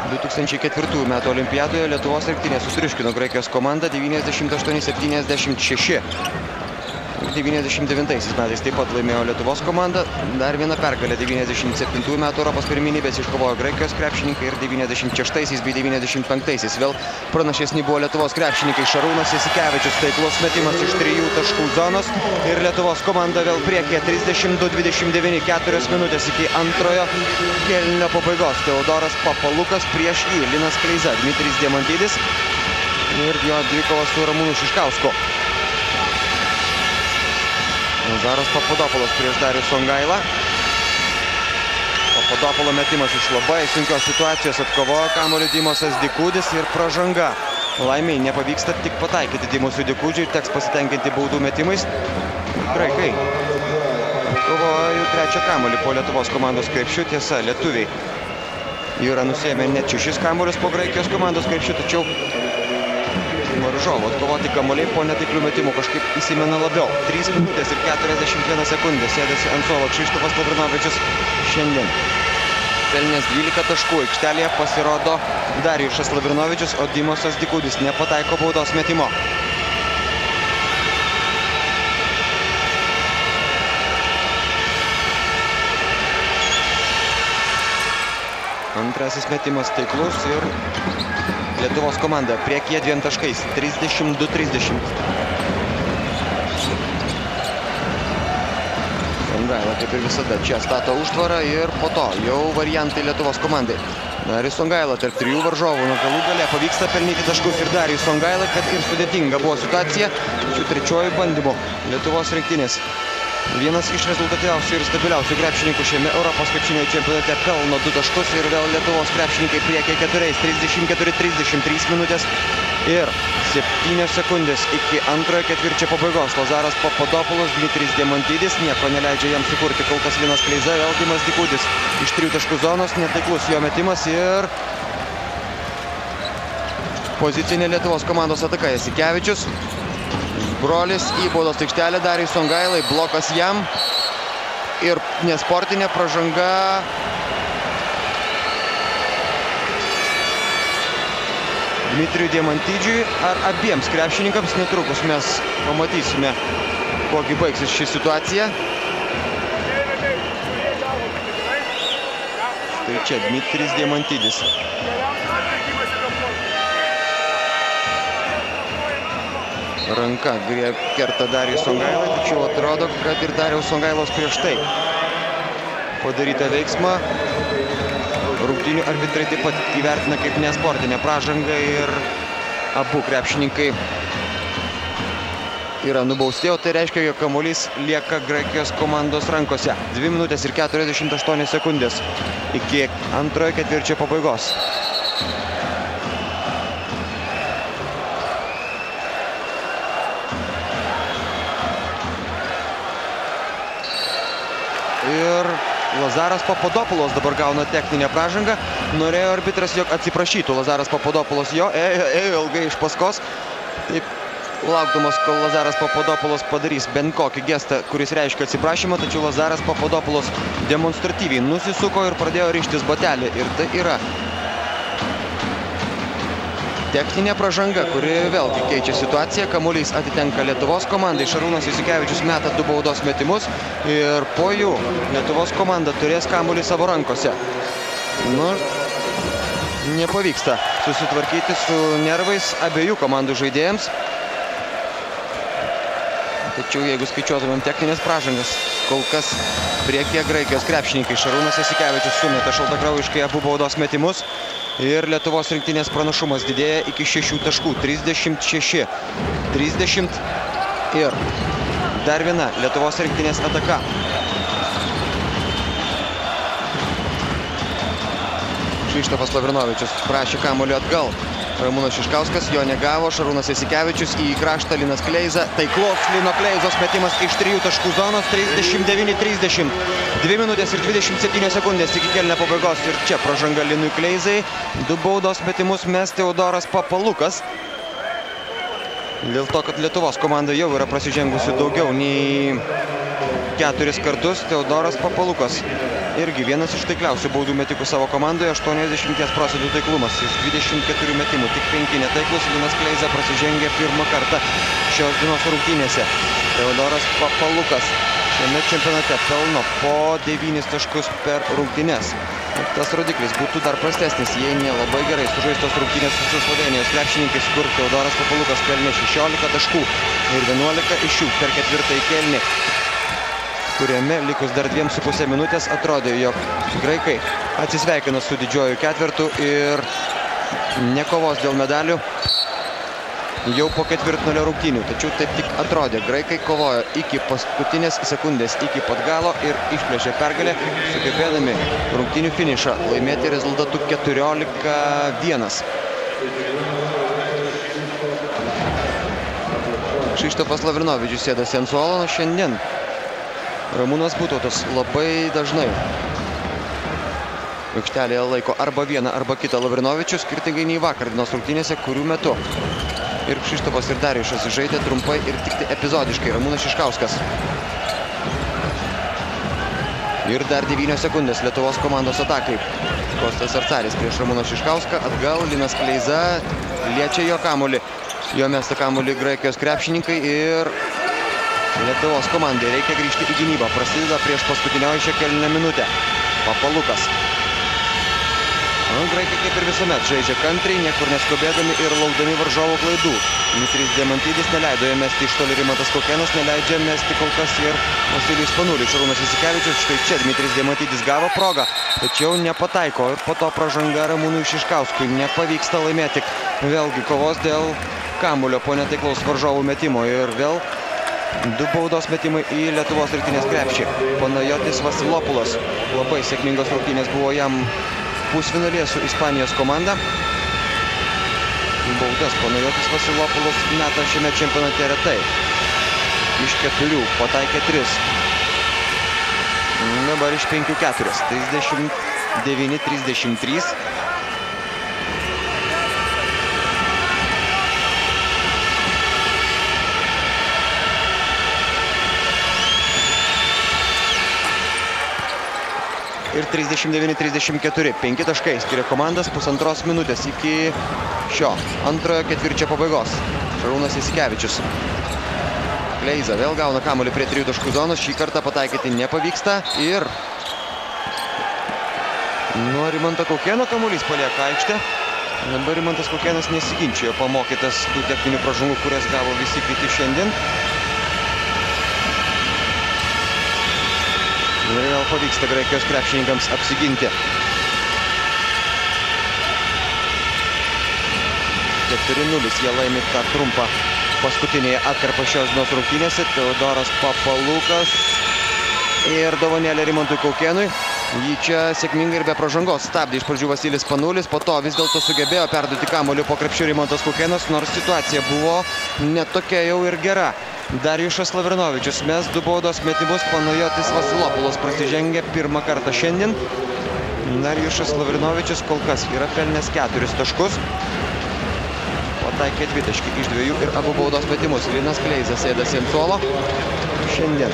2004 metų olimpiadoje Lietuvos rinktinė sutriuškino Graikijos komandą 98-76. 99 metais taip pat laimėjo Lietuvos komanda. Dar viena pergalė 97 metų Europos pirmenybės iškovojo Graikijos krepšininkai ir 96 bei 95 vėl pranašesni buvo Lietuvos krepšininkai. Šarūnas Jasikevičius, taiklus metimas iš 3 taškų zonos ir Lietuvos komanda vėl priekyje 32-29, 4 minutės iki antrojo kėlinio pabaigos. Teodoras Papalukas prieš jį Linas Kleiza, Dmitrijus Diamantidis ir jo dvikovas su Ramūnu Šiškausku. Lazaras Papadopoulos prieš Darių Songailą. Papadopoulo metimas iš labai sunkios situacijos, atkovojo kamuolį Dimasas Dikudis ir pražanga. Laimiai nepavyksta tik pataikyti Dimasui Dikudžiui, teks pasitenkinti baudų metimais. Graikai kovojo jau 3 kamuolį po Lietuvos komandos krepšių. Tiesa, lietuviai yra nusiėmę net 6 kamuolius po Graikijos komandos krepšių, tačiau varžovų atkovoti kamuoliai po netaiklių metimų kažkaip įsimena labiau. 3 minutės ir 41 sekundės sėdėsi ant suolo Krzyštofas Lavrinovičius šiandien. Pelnęs 12 taškų, aikštelėje pasirodo Darijušas Lavrinovičius, o Dimasas Dikudis nepataiko baudos metimo. Antrasis metimas taiklus ir Lietuvos komanda priekyje 2 taškais, 32-30. Songaila kaip ir visada čia stato užtvarą ir po to jau variantai Lietuvos komandai. Darius Songaila tarp 3 varžovų, nuo galų gale pavyksta pelnyti taškus ir Darius Songaila, kad ir sudėtinga buvo situacija su 3 bandymu Lietuvos rinktinės. Vienas iš rezultatyviausių ir stabiliausių krepšininkų šiame Europos krepšinio čempionate pelno 2 taškus ir vėl Lietuvos krepšininkai priekyje 4, 34-30, 3 minutės Ir 7 sekundės iki antrojo ketvirčio pabaigos. Lazaras Papadopoulos, Dmitrijus Diamantidis, nieko neleidžia jam sukurti. Kol kas Linas Kleiza, vėl Dimas Dikudis iš 3 taškų zonos, netaiklus jo metimas ir pozicinė Lietuvos komandos ataka. Jasikevičius, brolis į baudos aikštelę, Dariui Songailai, blokas jam ir nesportinė pražanga. Dmitrijui Diamantidžiui ar abiems krepšininkams netrukus mes pamatysime, kogi baigsis ši situacija. Tai čia Dmitrijus Diamantidis. Ranka kerta Darijus Songailai, tačiau atrodo, kad ir Darijaus Songailos prieš tai padarytą veiksmą rungtynių arbitrai taip pat įvertina kaip nesportinę pražangą ir abu krepšininkai yra nubausti, o tai reiškia, jog kamuolys lieka Graikijos komandos rankose. 2 minutės ir 48 sekundės iki antrojo ketvirčio pabaigos. Ir Lazaras Papadopoulos dabar gauna techninę pražangą. Norėjo arbitras, jog atsiprašytų Lazaras Papadopoulos jo, ėjo ilgai iš paskos. Taip, laukdamas, kol Lazaras Papadopoulos padarys bent kokį gestą, kuris reiškia atsiprašymą, tačiau Lazaras Papadopoulos demonstratyviai nusisuko ir pradėjo rištis batelį. Ir tai yra techninė pražanga, kuri vėlgi keičia situaciją. Kamuolys atitenka Lietuvos komandai. Šarūnas Jasikevičius meta 2 baudos metimus ir po jų Lietuvos komanda turės kamuolį savo rankose. Nu, nepavyksta susitvarkyti su nervais abiejų komandų žaidėjams. Tačiau jeigu skaičiuotumėm techninės pražangas, kol kas priekyje Graikijos krepšininkai. Šarūnas Jasikevičius sumeta šaltakraujiškai abu baudos metimus. Ir Lietuvos rinktinės pranašumas didėja iki 6 taškų. 36, 30 ir dar viena Lietuvos rinktinės ataka. Krzyštofas Lavrinovičius prašė kamuolį atgal. Ramūnas Šiškauskas jo negavo, Šarūnas Jasikevičius į kraštą, Linas Kleiza. Taiklus Lino Kleizos metimas iš 3 taškų zonos, 39-30. 2 minutės ir 27 sekundės iki kėlinio pabaigos ir čia pražanga Linui Kleizai. 2 baudos metimus mes Teodoras Papalukas. Dėl to, kad Lietuvos komanda jau yra prasižengusi daugiau nei 4 kartus, Teodoras Papalukas irgi vienas iš taikliausių baudų metikų savo komandoje, 80% taiklumas iš 24 metimų, tik 5 netaiklus. Linas Kleiza prasižengė pirmą kartą šios dienos rungtynėse. Teodoras Papalukas šiame čempionate pelno po 9 taškus per rungtynes. Tas rodiklis būtų dar prastesnis, jei nelabai gerai sužaistos rungtynės su Slovėnijos krepšininkais, kur Teodoras Papalukas pelnė 16 taškų ir 11 iš jų per ketvirtąjį kėlinį, kuriame likus dar 2,5 minutės atrodė, jog graikai atsisveikino su didžiuoju ketvirtu ir nekovos dėl medalių jau po ketvirtfinalio rungtynių. Tačiau taip tik atrodė. Graikai kovojo iki paskutinės sekundės, iki pat galo ir išplėšė pergalę, sugebėdami rungtynių finišą laimėti rezultatu 14-1. Krzyštofas Lavrinovičius sėdasi ant suolo, nuo šiandien Ramūnas Butautas labai dažnai aikštelėje laiko arba vieną, arba kitą Lavrinovičių, skirtingai nei vakar dienos rungtynėse, kurių metu ir Krzyštofas ir Darijušas žaidė trumpai ir tik tai epizodiškai. Ramūnas Šiškauskas. Ir dar 9 sekundės Lietuvos komandos atakai. Kostas Arcaris prieš Ramūną Šiškauską. Atgal Linas Kleiza liečia jo kamuolį. Jo mesta kamuolį Graikijos krepšininkai ir Lietuvos komandai reikia grįžti į gynybą. Prasideda prieš paskutinioji šio kėlinio minutę. Papalukas. Graikai kaip ir visuomet žaidžia kantriai, niekur neskubėdami ir laukdami varžovų klaidų. Dmitrijus Diamantidis neleido jam mesti iš toli, Rimantas Kaukėnas neleidžia mesti kol kas ir Vasilijus Panulis. Šarūnas Jasikevičius, štai čia Dmitrijus Diamantidis gavo progą, tačiau nepataiko ir po to pražanga Ramūnui Šiškauskui. Nepavyksta laimėti vėlgi kovos dėl kamuolio po netaiklaus varžovų metimo ir vėl 2 baudos metimai į Lietuvos rinktinės krepšį. Panajotis Vasilopulas. Labai sėkmingos rungtynės buvo jam pusfinalyje su Ispanijos komanda. Baudas Panajotis Vasilopulas meta šiame čempionate retai. Iš 4 pataikė 3. Dabar iš 5 4. 39-33. Ir 39-34. 5 taškai skiria komandas, pusantros minutės iki šio antrojo ketvirčio pabaigos. Šarūnas Jasikevičius. Kleiza vėl gauna kamuolį prie 3 taškų zonos. Šį kartą pataikyti nepavyksta. Ir nuo Rimanto Kaukėno kamuolys palieka aikštę. Dabar Rimantas Kaukėnas nesiginčijo, pamokytas tų techninių pražangų, kurias gavo visi kiti šiandien. Ir vėl pavyksta Graikijos krepšininkams apsiginti. 4-0 jie laimi tą trumpą paskutinėje atkarpą šios dienos rungtynėse. Teodoras Papalukas ir dovanėlė Rimantui Kaukėnui. Jį čia sėkmingai ir be pražangos stabdė iš pradžių Vasilis Panulis, po to vis dėlto sugebėjo perduoti kamuolį po krepšiu Rimantas Kaukėnas, nors situacija buvo netokia jau ir gera. Darjušas Lavrinovičius mes 2 baudos metimus, Panajotis Vasilopulas prasižengė pirmą kartą šiandien. Darjušas Lavrinovičius kol kas yra pelnęs 4 taškus. Pataikė 2 taškai iš 2 ir abu baudos metimus. Linas Kleiza sėdasi ant suolo šiandien.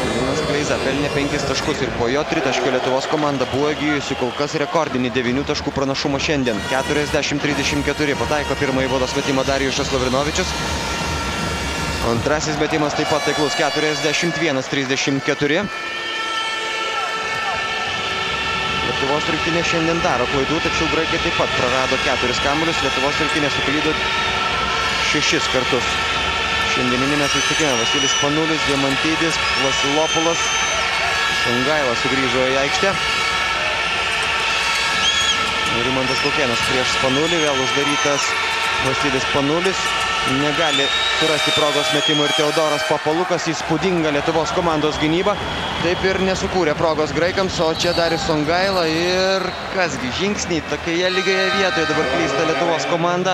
Linas Kleiza pelnė 5 taškus ir po jo 3 taškio Lietuvos komanda buvo įgijusi kol kas rekordinį 9 taškų pranašumą šiandien. 40-34 pataiko pirmąjį baudos metimą Darjušas Lavrinovičius. Antrasis metimas taip pat taiklus 41-34. Lietuvos rinktinė šiandien daro klaidų, tačiau graikai taip pat prarado 4 kamuolius. Lietuvos rinktinė suklydo 6 kartus. Šiandieninėme susitikime Vasilis Panulis, Diamantidis, Vasilopulas, Songaila sugrįžo į aikštę. Rimantas Kaukėnas prieš Panulį, vėl uždarytas Vasilis Panulis. Negali surasti progos metimų ir Teodoras Papalukas. Įspūdinga Lietuvos komandos gynyba. Taip ir nesukūrė progos graikams, o čia Darius Songaila ir kasgi žingsniai tokioje lygioje vietoje dabar klysta Lietuvos komanda.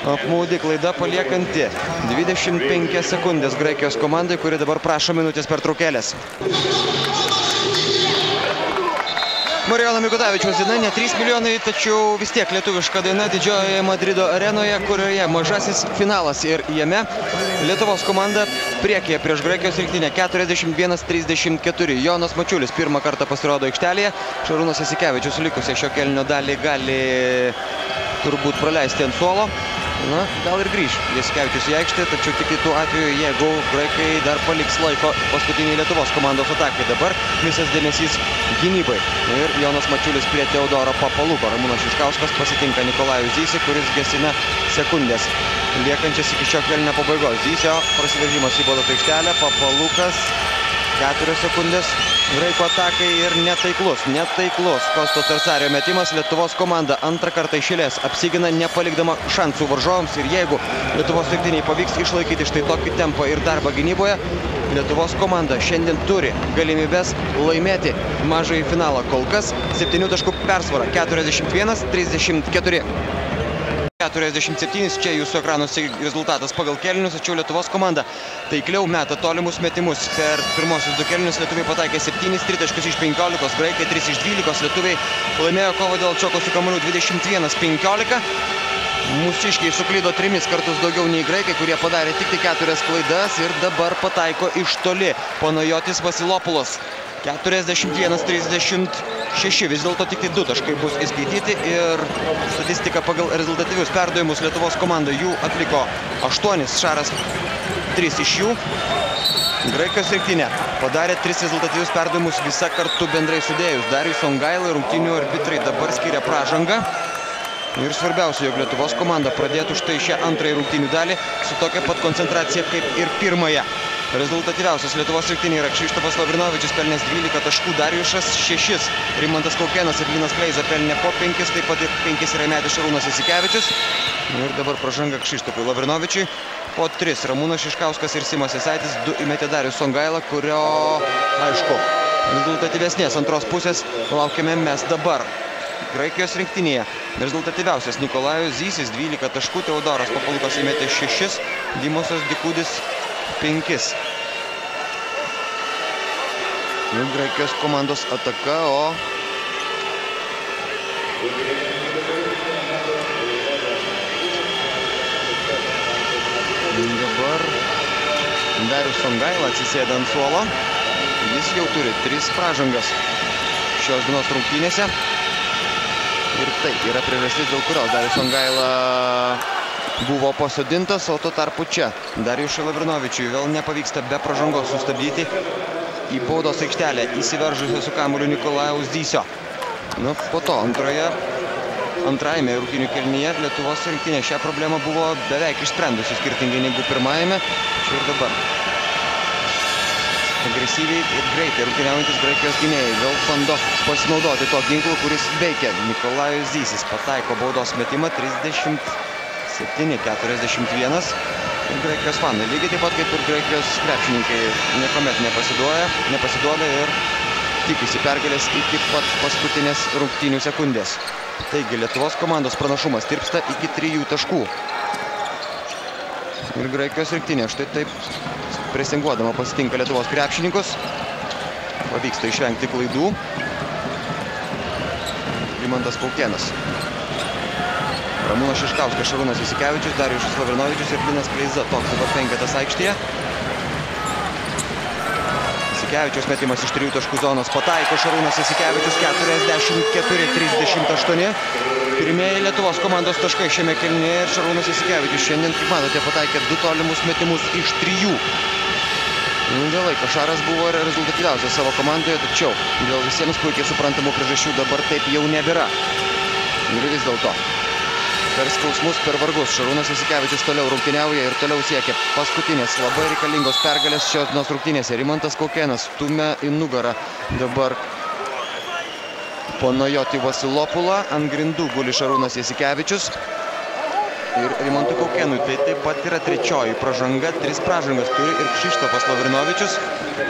Apmaudi klaida paliekanti 25 sekundės Graikijos komandai, kuri dabar prašo minutės pertraukėlės. Marijono Mikutavičiaus daina, ne 3 milijonai, tačiau vis tiek lietuviška daina didžiojoje Madrido arenoje, kurioje mažasis finalas ir jame Lietuvos komanda priekyje prieš Graikijos rinktinę 41-34. Jonas Mačiulis pirmą kartą pasirodo aikštelėje. Šarūnas Jasikevičius likusią šio kėlinio dalį gali turbūt praleisti ant suolo. Na, gal ir grįž Jasikevičius į aikštę, tačiau tik tuo atveju, jeigu graikai dar paliks laiko paskutiniai Lietuvos komandos atakai. Dabar visas dėmesys gynybai. Ir Jonas Mačiulis prie Teodoro Papaluko. Ramūnas Šiškauskas pasitinka Nikolajų Zysį, kuris gesina sekundės liekančias iki šio kėlinio pabaigos. Zysio prasiveržimas į baudos aikštelę, Papalukas 4 sekundės graikų atakai ir netaiklus. Kosto Tersario metimas. Lietuvos komanda antrą kartą iš eilės apsigina, nepalikdama šansų varžovams. Ir jeigu Lietuvos rinktinei pavyks išlaikyti štai tokį tempą ir darbą gynyboje, Lietuvos komanda šiandien turi galimybės laimėti mažąjį finalą. Kol kas 7 taškų persvara 41-34. 47, čia jūsų ekranuose rezultatas pagal kėlinius, tačiau Lietuvos komanda taikliau meta tolimus metimus. Per pirmosius 2 kėlinius lietuviai pataikė 7, 3 taškus iš 15, graikai 3 iš 12, lietuviai laimėjo kovą dėl atšoko su kamuoliu 21-15. Mūsiškiai suklydo 3 kartus daugiau nei graikai, kurie padarė tik 4 klaidas ir dabar pataiko iš toli. Panajotis Vasilopulas 41-36, vis dėlto tik 2 taškai bus įskaityti ir statistika pagal rezultatyvius perdavimus Lietuvos komanda jų atliko 8, Šaras 3 iš jų. Graikijos rinktinė padarė 3 rezultatyvius perdavimus visą kartu bendrai sudėjus. Darius Songaila, rungtynių arbitrai dabar skiria pražangą. Ir svarbiausia, jog Lietuvos komanda pradėtų štai šią antrąją rungtynių dalį su tokia pat koncentracija kaip ir pirmąją. Rezultatyviausias Lietuvos rinktinė yra Kšištofas Lavrinovičius pelnęs 12 taškų, Darjušas 6, Rimantas Kaukėnas ir Linas Kleiza pelnė po 5, taip pat ir 5 yra įmetęs Šarūnas Jasikevičius. Ir dabar pražanga Kšištofui Lavrinovičiui po 3. Ramūnas Šiškauskas ir Simas Jasaitis, 2 įmetė Darius Songaila, kurio, aišku, rezultatyvesnės antros pusės laukiame mes dabar. Graikijos rinktinėje. Rezultatyviausias Nikolajus Zysis 12 taškų, Teodoras Papalukas įmetė 6, Dimosas Dikudis 5. Graikijos komandos ataka, o dabar Darius Songaila atsisėda ant suolo. Jis jau turi 3 pražangas šios dienos rungtynėse. Ir tai yra priežastis, dėl kurios Darius Songaila buvo pasodintas, o tuo tarpu čia Darijušui Lavrinovičiui vėl nepavyksta be pražangos sustabdyti į baudos aikštelę įsiveržusio su kamuoliu Nikolajaus Zysio. Po to antrajame rungtynių kėlinyje Lietuvos rinktinė šią problemą buvo beveik išsprendusi skirtingai negu pirmajame. Čia ir dabar agresyviai ir greitai rungtyniaujantis Graikijos gynėjai vėl bando pasinaudoti to ginklu, kuris veikia. Nikolajus Zysis pataiko baudos metimą 37-41. Ir Graikijos fanai lygiai taip pat kaip ir Graikijos krepšininkai niekuomet nepasiduoda ir tikisi pergalės iki pat paskutinės rungtynių sekundės. Taigi Lietuvos komandos pranašumas tirpsta iki 3 taškų. Ir Graikijos rinktinė štai taip presinguodama pasitinka Lietuvos krepšininkus. Pavyksta išvengti klaidų. Rimantas Kaukėnas. Ramūnas Šiškauskas, Šarūnas Jasikevičius, Darijušas Lavrinovičius ir Linas Kleiza. Toks dabar penketas aikštėje. Jasikevičius metimas iš 3 taškų zonos pataiko Šarūnas Jasikevičius 44-38. Pirmieji Lietuvos komandos taškai šiame kėlinyje ir Šarūnas Jasikevičius šiandien, kaip matote, pataikė 2 tolimus metimus iš 3. Dėl laiko Šaras buvo rezultatyviausias savo komandoje, tačiau dėl visiems puikiai suprantamų priežasčių dabar taip jau nebėra. Ir vis dėlto per skausmus, per vargus Šarūnas Jasikevičius toliau rungtyniauja ir toliau siekia paskutinės labai reikalingos pergalės šios dienos rungtynėse. Rimantas Kaukėnas stumia į nugarą dabar Panajotį Vasilopulą. Ant grindų guli Šarūnas Jasikevičius. Ir Rimantui Kaukėnui tai taip pat yra 3 pražanga. 3 pražangas turi ir Kšištofas Lavrinovičius.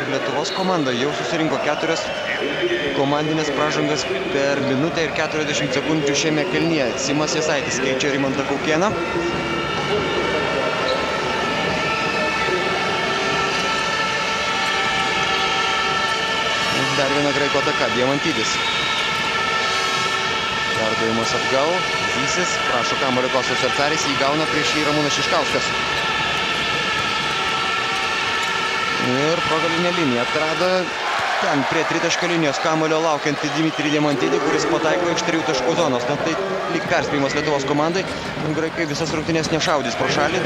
Lietuvos komanda jau susirinko 4 komandinės pražangas per minutę ir 40 sekundžių šiame kėlinyje. Simas Jasaitis keičia Rimantą Kaukėną. Dar viena Graiko ataka, Diamantidis. Perdavimas atgal, Zysis, prašo kamuolio Kostas Sarcaris, jį gauna prieš jį Ramūnas Šiškauskas. Ir progalinė linija atrado ten prie 3 linijos kamuolio laukiantį Dimitri Diamantidį, kuris pataiko iš 3 taškų zonos. Tai lyg perspėjimas Lietuvos komandai. Graikai visas rungtynes nešaudys pro šalį.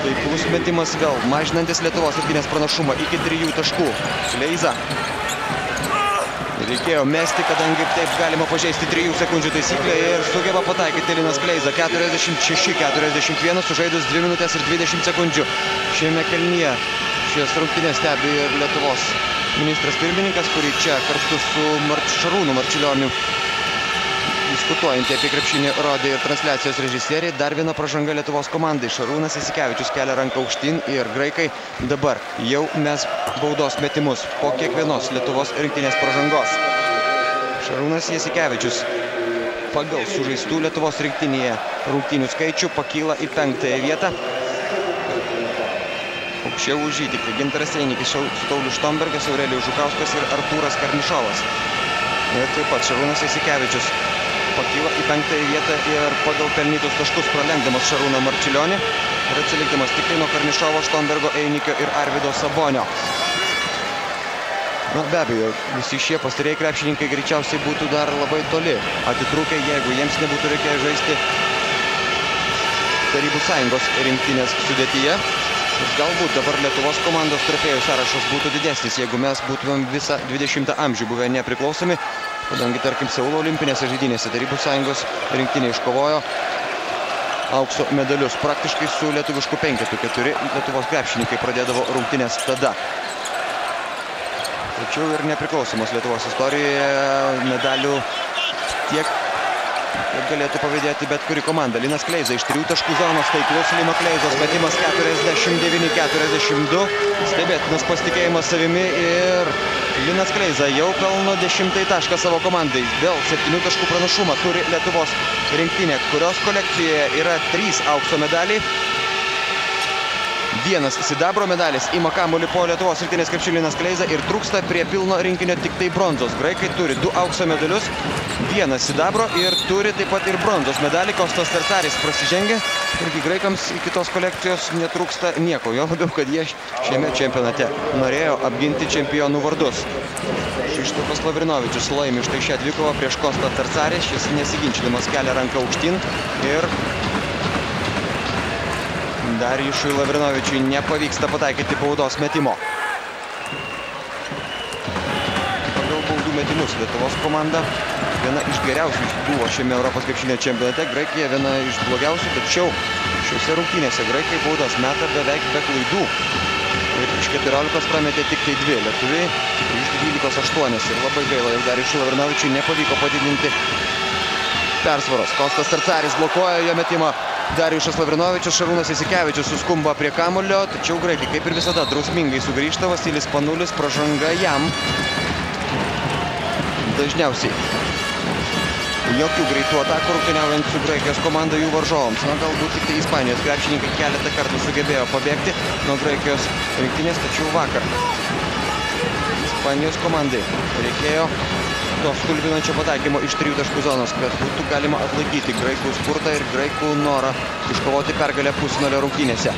Taiklus metimas vėl, mažinantis Lietuvos rinktinės pranašumą iki 3 taškų. Kleiza. Reikėjo mesti, kadangi taip galima pažeisti 3 sekundžių taisyklę ir sugeba pataikyti Linas Kleiza. 46-41, sužaidus 2 minutės ir 20 sekundžių. Šiame kėlinyje šias rungtynės stebi ir Lietuvos ministras pirmininkas, kurį čia kartu su Šarūnu Marčiulioniu diskutuojantį apie krepšinį rodė ir transliacijos režisieriai. Dar viena pražanga Lietuvos komandai. Šarūnas Jasikevičius kelia ranką aukštyn ir graikai dabar jau mes baudos metimus po kiekvienos Lietuvos rinktinės pražangos. Šarūnas Jasikevičius pagal sužaistų Lietuvos rinktinėje rungtynių skaičių pakyla į 5-ąją vietą. Aukščiau už jį tik Gintaras Einikis, Saulius Štombergas, Aurelijus Žukauskas ir Artūras Karnišovas. Ir taip pat Šarūnas Jasikevičius pakyla į 5-ąją vietą ir pagal pelnytus taškus pralenkdamas Šarūną Marčiulionį ir atsilikdamas tikrai nuo Karnišovo, Štombergo, Einikio ir Arvydo Sabonio. Be abejo, visi šie pastarėjai krepšininkai greičiausiai būtų dar labai toli atitrūkę, jeigu jiems nebūtų reikėję žaisti Tarybų Sąjungos rinktinės sudėtyje. Galbūt dabar Lietuvos komandos trofėjų sąrašas būtų didesnis, jeigu mes būtumėm visą 20 amžių buvę nepriklausomi, kadangi, tarkim, Seulo olimpinėse žaidynėse Tarybų Sąjungos rinktinė iškovojo aukso medalius. Praktiškai su lietuvišku penketu 4 Lietuvos krepšininkai pradėdavo rungtynės tada. Tačiau ir nepriklausomos Lietuvos istorijoje medalių tiek kad galėtų pavydėti bet kuri komanda. Linas Kleiza iš 3 taškų zonos, taiklus Lino Kleizos metimas 49-42. Stebėtinas pasitikėjimas savimi ir Linas Kleiza jau pelno 10 tašką savo komandai. Vėl 7 taškų pranašumą turi Lietuvos rinktinė, kurios kolekcijoje yra 3 aukso medaliai. 1 sidabro medalis, ima kamuolį po Lietuvos rinktinės krepšiu Linas Kleiza ir trūksta prie pilno rinkinio tik tai bronzos. Graikai turi 2 aukso medalius, 1 sidabro ir turi taip pat ir bronzos medalį. Kostas Tercaris prasižengia, irgi graikams iki tos kolekcijos netrūksta nieko. Jo labiau, kad jie šiame čempionate norėjo apginti čempionų vardus. Krištofas Lavrinovičius laimi štai šią dvikovą prieš Kostą Tercarį. Šis nesiginčydamas kelia ranką aukštyn ir Darijušui Lavrinovičiui nepavyksta pataikyti baudos metimo. Pagal baudų metimus Lietuvos komanda viena iš geriausių buvo šiame Europos krepšinio čempionate. Graikija viena iš blogiausių, tačiau šiuose rungtynėse graikai baudas meta beveik be klaidų. Ir iš 14 prametė tik tai 2. Lietuviai iš 12 8. Ir labai gaila, jog Darijušui Lavrinovičiui nepavyko padidinti persvaros. Kostas Tercaris blokuoja jo metimą. Darijušas Lavrinovičius, Šarūnas Jasikevičius suskumba prie kamulio, tačiau graikai kaip ir visada drausmingai sugrįžta. Vasilis Panulis, pražanga jam. Dažniausiai jokių greitų atakų rungtyniaujant su Graikijos komanda jų varžovams. Na, galbūt tik tai Ispanijos krepšininkai keletą kartų sugebėjo pabėgti nuo Graikijos rinktinės, tačiau vakar Ispanijos komandai reikėjo to stulbinančio pataikymo iš 3 taškų zonos, kad būtų galima atlaikyti graikų spurtą ir graikų norą iškovoti pergalę pusfinalio rungtynėse.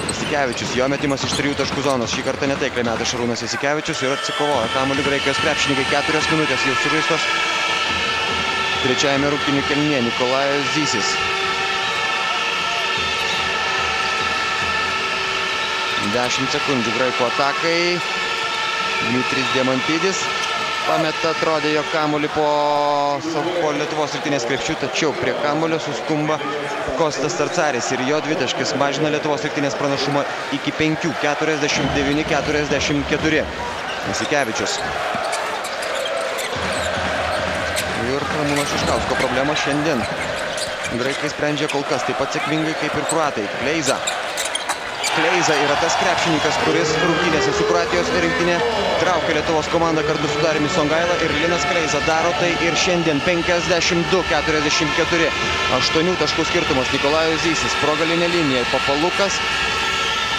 Jasikevičius, jo metimas iš 3 taškų zonos. Šį kartą netaikliai meta Šarūnas Jasikevičius ir atsikovoja kamuolį Graikijos krepšininkai. 4 minutės jau sužaistos trečiajame rungtynių kėlinyje. Nikolajus Zysis. 10 sekundžių graikų atakai. Dmitris Diamantidis pameta, atrodė jo kamuolį po Lietuvos rinktinės krepšių, tačiau prie kamulio suskumba Kostas Tercaris ir jo dvitaškis mažina Lietuvos rinktinės pranašumą iki 5, 49-44. Jasikevičius. Ir Ramūno Šiškausko problema šiandien graikai sprendžia kol kas taip pat sėkmingai kaip ir kroatai. Kleiza yra tas krepšininkas, kuris rungtynėse su Kroatijos rinktinė traukia Lietuvos komandą kartu su Dariumi Songaila ir Linas Kleiza daro tai ir šiandien 52-44. 8 taškų skirtumas. Nikolajus Zysis pro galinę liniją. Papalukas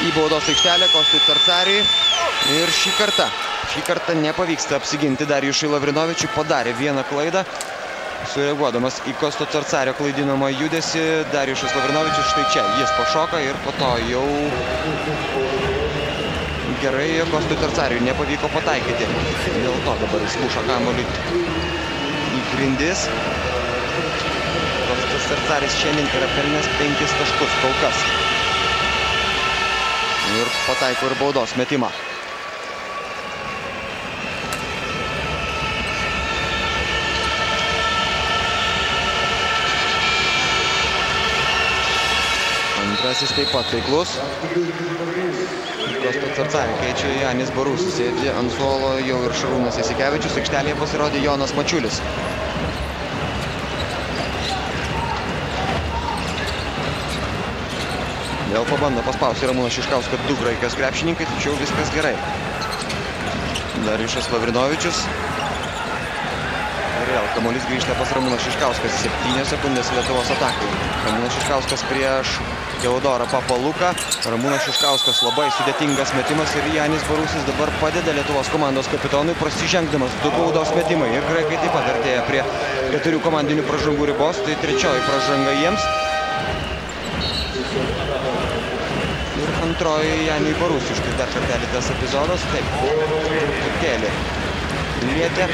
į baudos aikštelę Kostui Tercariui ir šį kartą nepavyksta apsiginti. Darijušui Lavrinovičiui padarė vieną klaidą. Sureaguodamas į Kosto Tercario klaidinamą judesį, Darijušas Lavrinovičius štai čia. Jis pašoka ir po to jau gerai Kostui Tercariui nepavyko pataikyti. Dėl to dabar jis muša kamuolį į grindis. Kostas Tercaris šiandien yra pelnęs 5 taškus kol kas. Ir pataiko ir baudos metimą. Antrasis taip pat taiklus. Kostas Tercarį keičia Janis Barusis. Sėdi ant suolo jau ir Šarūnas Jasikevičius. Aikštelėje pasirodė Jonas Mačiulis. Vėl pabando paspausti Ramūną Šiškauską 2 Graikijos krepšininkai, tačiau viskas gerai. Darijušas Lavrinovičius. Ir vėl kamuolys grįžta pas Ramūną Šiškauskas. 7 sekundės Lietuvos atakai. Ramūnas Šiškauskas prieš Teodorą Papaluką. Ramūnas Šiškauskas labai sudėtingas metimas ir Janis Barusis dabar padeda Lietuvos komandos kapitonui prasižengdamas 2 baudos metimai. Ir graikai taip pat artėja prie 4 komandinių pražangų ribos. Tai trečioji pražanga jiems. Ir antroji Janiui Barusiui. Štai dar kartelį tas epizodas. Taip, truputėlį lietė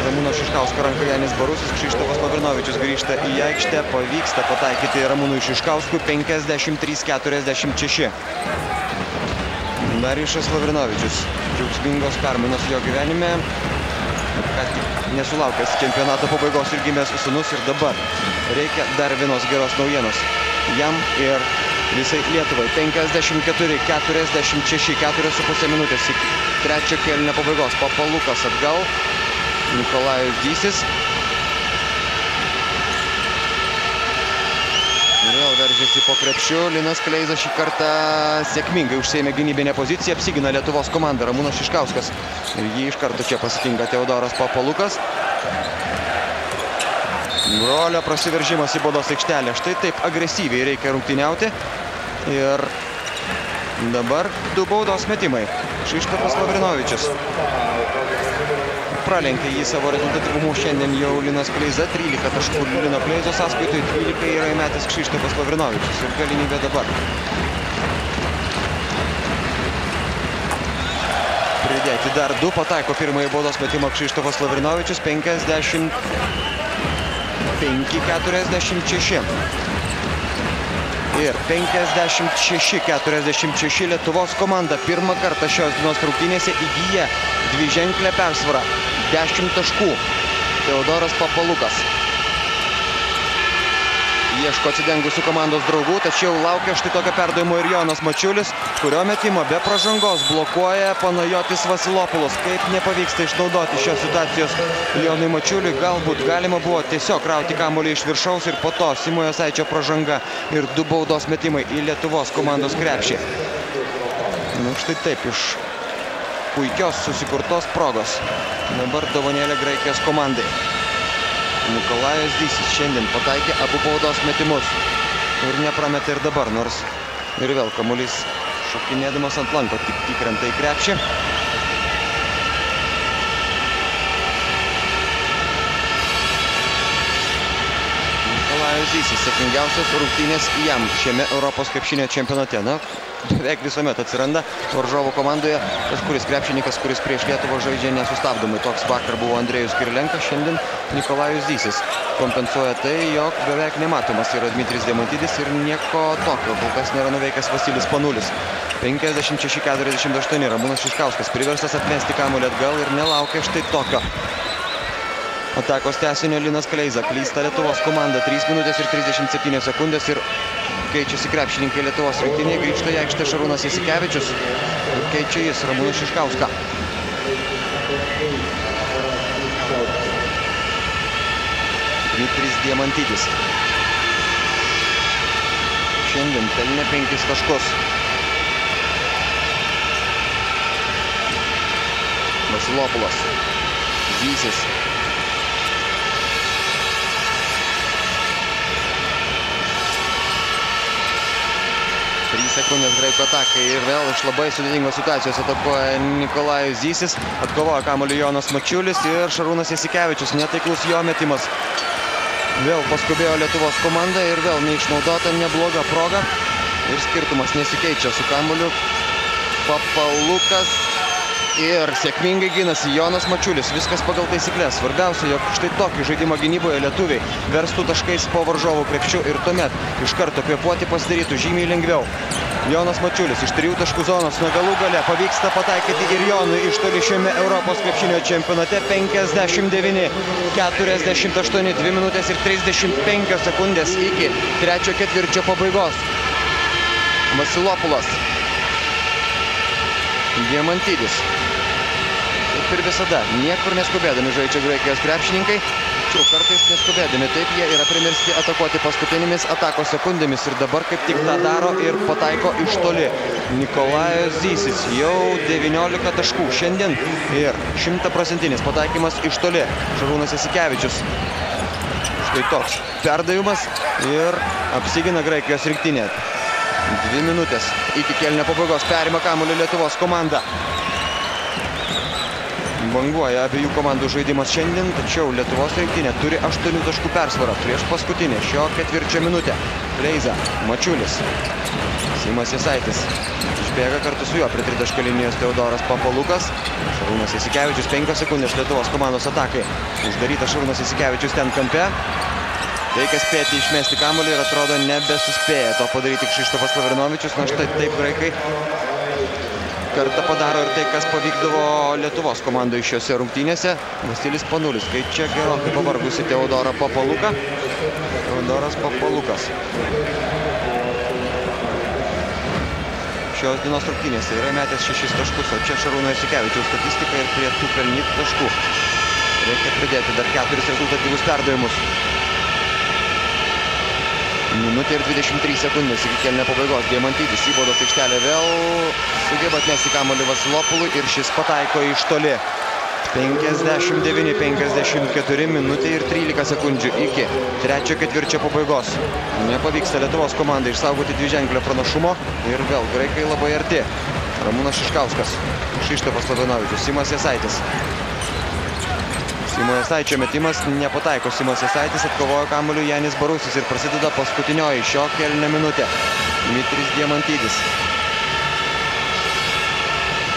Ramūno Šiškausko ranką Janis Barusis. Krištofas Lavrinovičius grįžta į aikštę. Pavyksta pataikyti Ramūnui Šiškauskui 53-46. Darijušas Lavrinovičius. Džiaugsmingos permainos jo gyvenime. Ką tik nesulaukęs čempionato pabaigos ir gimęs sūnus. Ir dabar reikia dar vienos geros naujienos jam ir visai Lietuvai. 54-46, 4,5 minutės iki trečio kėlinio pabaigos. Papalukas atgal. Nikolajus Zysis. vėl veržiasi po krepšiu. Linas Kleiza šį kartą sėkmingai užsiėmė gynybinę poziciją. Apsigina Lietuvos komanda Ramūnas Šiškauskas. Ir jį iš karto čia pasitinka Teodoras Papalukas. Brolio prasiveržimas į baudos aikštelę. Štai taip agresyviai reikia rungtyniauti. Ir dabar 2 baudos metimai. Kšištofas Lavrinovičius pralenkė jį savo rezultatyvumu šiandien jau Linas Kleiza. 13 taškų Lino Kleizo sąskaitoje, 12 yra įmetęs Kšištofas Lavrinovičius. Ir galimybė dabar pridėti dar 2. Pataiko pirmąjį baudos metimą Kšištofas Lavrinovičius. 55-46. Ir 56-46 Lietuvos komanda pirmą kartą šios dienos rungtynėse įgyja dviženklę persvarą. 10 taškų. Teodoras Papalukas ieško atsidengusių komandos draugų, tačiau laukia štai tokio perdavimo ir Jonas Mačiulis, kurio metimo be pražangos blokuoja Panajotis Vasilopulos. Kaip nepavyksta išnaudoti šios situacijos Jonui Mačiuliui, galbūt galima buvo tiesiog krauti kamuolį iš viršaus ir po to Simo Jasaičio pražanga ir 2 baudos metimai į Lietuvos komandos krepšį. Štai taip iš puikios susikurtos progos. Dabar dovanėlė Graikijos komandai. Nikolajus Disis šiandien pataikė abu baudos metimus. Ir neprametė ir dabar, nors ir vėl kamuolys šokinėdamas ant lanko tik įkrenta į krepšį. Nikolajus Disis, sėkmingiausios rungtynės jam šiame Europos krepšinio čempionate. Na, beveik visuomet atsiranda varžovų komandoje kažkuris krepšininkas, kuris prieš Lietuvą žaidžia nesustabdomai. Toks vakar buvo Andrėjus Kirilenka, šiandien Nikolajus Disis. Kompensuoja tai, jog beveik nematomas yra Dmitris Diamantidis ir nieko tokio kol kas nėra nuveikęs Vasilis Panulis. 56-48 Ramūnas Šiškauskas priverstas atmesti kamuolį atgal ir nelaukia štai tokio atakos tęsinio Linas Kleiza. Klysta Lietuvos komanda, 3 minutės ir 37 sekundės ir keičiasi krepšininkai Lietuvos rinktinėje. Grįžta į aikštę Šarūnas Jasikevičius ir keičia jis Ramūną Šiškauską. Dmitris Diamantidis šiandien pelnė 5 taškus. Vasilopulas, Zysis. Sekundės graikų atakai ir vėl iš labai sudėtingos situacijos atakuoja Nikolajus Zysis. Atkovoja kamuolį Jonas Mačiulis ir Šarūnas Jasikevičius. Netaiklus jo metimas. Vėl paskubėjo Lietuvos komanda ir vėl neišnaudota nebloga proga. Ir skirtumas nesikeičia su kamuoliu. Papalukas ir sėkmingai ginasi Jonas Mačiulis. Viskas pagal taisyklės. Svarbiausia, jog štai tokį žaidimą gynyboje lietuviai verstų taškais po varžovų krepšiu ir tuomet iš karto kvėpuoti pasidarytų žymiai lengviau. Jonas Mačiulis iš 3 taškų zonos nuo galų gale pavyksta pataikyti ir Jonui iš toli šiame Europos krepšinio čempionate. 59-48, 2 minutės ir 35 sekundės iki trečio ketvirčio pabaigos. Vasilopulas, Diamantidis. Kaip ir visada, niekur neskubėdami žaidžia Graikijos krepšininkai. Tačiau kartais neskubėdami, taip jie yra primirsti atakuoti paskutinėmis atakos sekundėmis. Ir dabar kaip tik tą daro ir pataiko iš toli. Nikolajus Zysis jau 19 taškų šiandien ir 100% pataikymas iš toli. Šarūnas Jasikevičius. Štai toks perdavimas ir apsigina Graikijos rinktinė. 2 minutės iki kėlinio pabaigos. Perima kamuolį Lietuvos komanda. Banguoja abiejų komandų žaidimas šiandien, tačiau Lietuvos rinktinė turi 8 taškų persvarą prieš paskutinę šio ketvirčio minutę. Kleiza, Mačiulis, Simas Jasaitis. Išbėga kartu su juo prie tritaškio linijos Teodoras Papalukas. Šarūnas Jasikevičius, 5 sekundės Lietuvos komandos atakai. Uždarytas Šarūnas Jasikevičius ten kampe. Reikia spėti išmesti kamuolį ir atrodo nebesuspėja to padaryti Kšištofas Lavrinovičius. Na štai taip graikai kartą padaro ir tai, kas pavykdavo Lietuvos komandai šiose rungtynėse. Vasilis Panulis keičia gerokai pavargusi Teodorą Papaluką. Teodoras Papalukas šios dienos rungtynėse yra metęs 6 taškus, o čia Šarūno Jasikevičiaus statistika ir prie tų pelnytų taškų reikia pridėti dar 4 rezultatyvus perdavimus. Minutė ir 23 sekundės iki kėlinio pabaigos. Diamantidis į baudos aikštelę vėl sugeba atmesti kamuolį Vasilopolui ir šis pataiko iš toli. 59-54 minutė ir 13 sekundžių iki trečio ketvirčio pabaigos. Nepavyksta Lietuvos komandai išsaugoti dviženklio pranašumo ir vėl graikai labai arti. Ramūnas Šiškauskas, Kšištofas Lavrinovičius, Simas Jasaitis. Simo Jasaičio metimas nepataiko. Simas Jasaitis atkovojo kamuoliu Janis Barusis ir prasideda paskutinioji šio kėlinio minutė. Dmitrijus Diamantidis.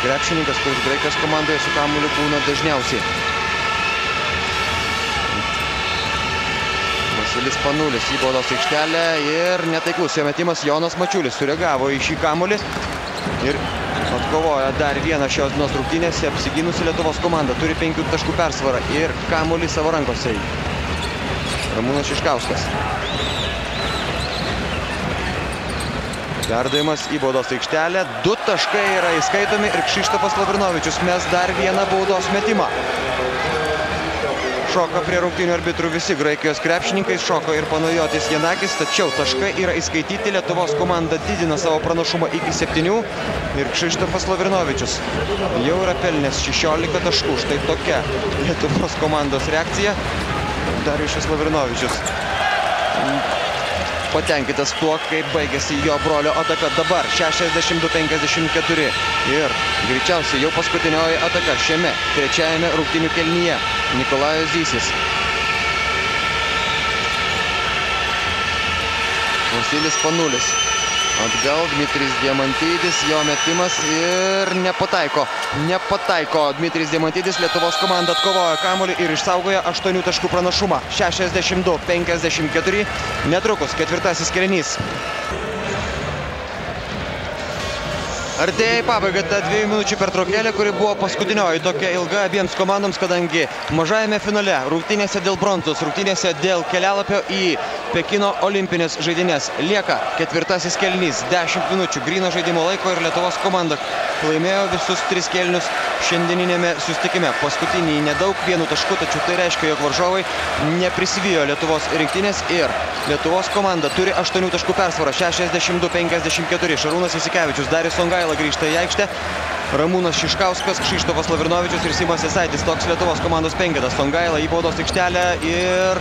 Krepšininkas, kuris Graikijos komandoje su kamuoliu būna dažniausiai. Vasilis Panulis į baudos aikštelę ir netaiklus jo metimas. Jonas Mačiulis sureagavo į šį kamuolį ir atkovoja dar vieną šios dienos rungtynėse. Apsigynusi Lietuvos komanda turi 5 taškų persvarą ir kamuolį savo rankose. Ramūnas Šiškauskas. Perdavimas į baudos aikštelę. 2 taškai yra įskaitomi ir Kšištofas Lavrinovičius mes dar vieną baudos metimą. Šoka prie rungtynių arbitrų visi Graikijos krepšininkai, šoko ir Panajotis Janakis, tačiau taškai yra įskaityti. Lietuvos komanda didina savo pranašumą iki 7 ir Kšištofas Lavrinovičius jau yra pelnęs 16 taškų. Štai tokia Lietuvos komandos reakcija. Darijušas Lavrinovičius patenkintas tuo, kaip baigėsi jo brolio ataka. Dabar 62-54 ir greičiausiai jau paskutinioji ataka šiame trečiajame rungtynių kėlinyje. Nikolajus Zysis. Vasilis Panulis. Atgal Dmitrijus Diamantidis, jo metimas ir nepataiko. Nepataiko Dmitrijus Diamantidis, Lietuvos komanda atkovojo kamuolį ir išsaugoja 8 taškų pranašumą. 62-54. Netrukus ketvirtasis kėlinys. Artėja į pabaigą ta 2 minučių pertraukėlė, kuri buvo paskutinioji tokia ilga abiems komandoms, kadangi mažajame finale rungtynėse dėl bronzos, rungtynėse dėl kelialapio į Pekino olimpinės žaidynės lieka ketvirtasis kėlinys. 10 minučių gryno žaidimo laiko ir Lietuvos komanda laimėjo visus 3 kėlinius šiandieninėme susitikime. Paskutinį nedaug, 1 tašku, tačiau tai reiškia, jog varžovai neprisivijo Lietuvos rinktinės ir Lietuvos komanda turi 8 taškų persvarą. 62-54. Šarūnas Jasikevičius, Darius Songaila grįžta į aikštę. Ramūnas Šiškauskas, Kšištofas Lavrinovičius ir Simas Jasaitis. Toks Lietuvos komandos penketas. Songaila į baudos aikštelę ir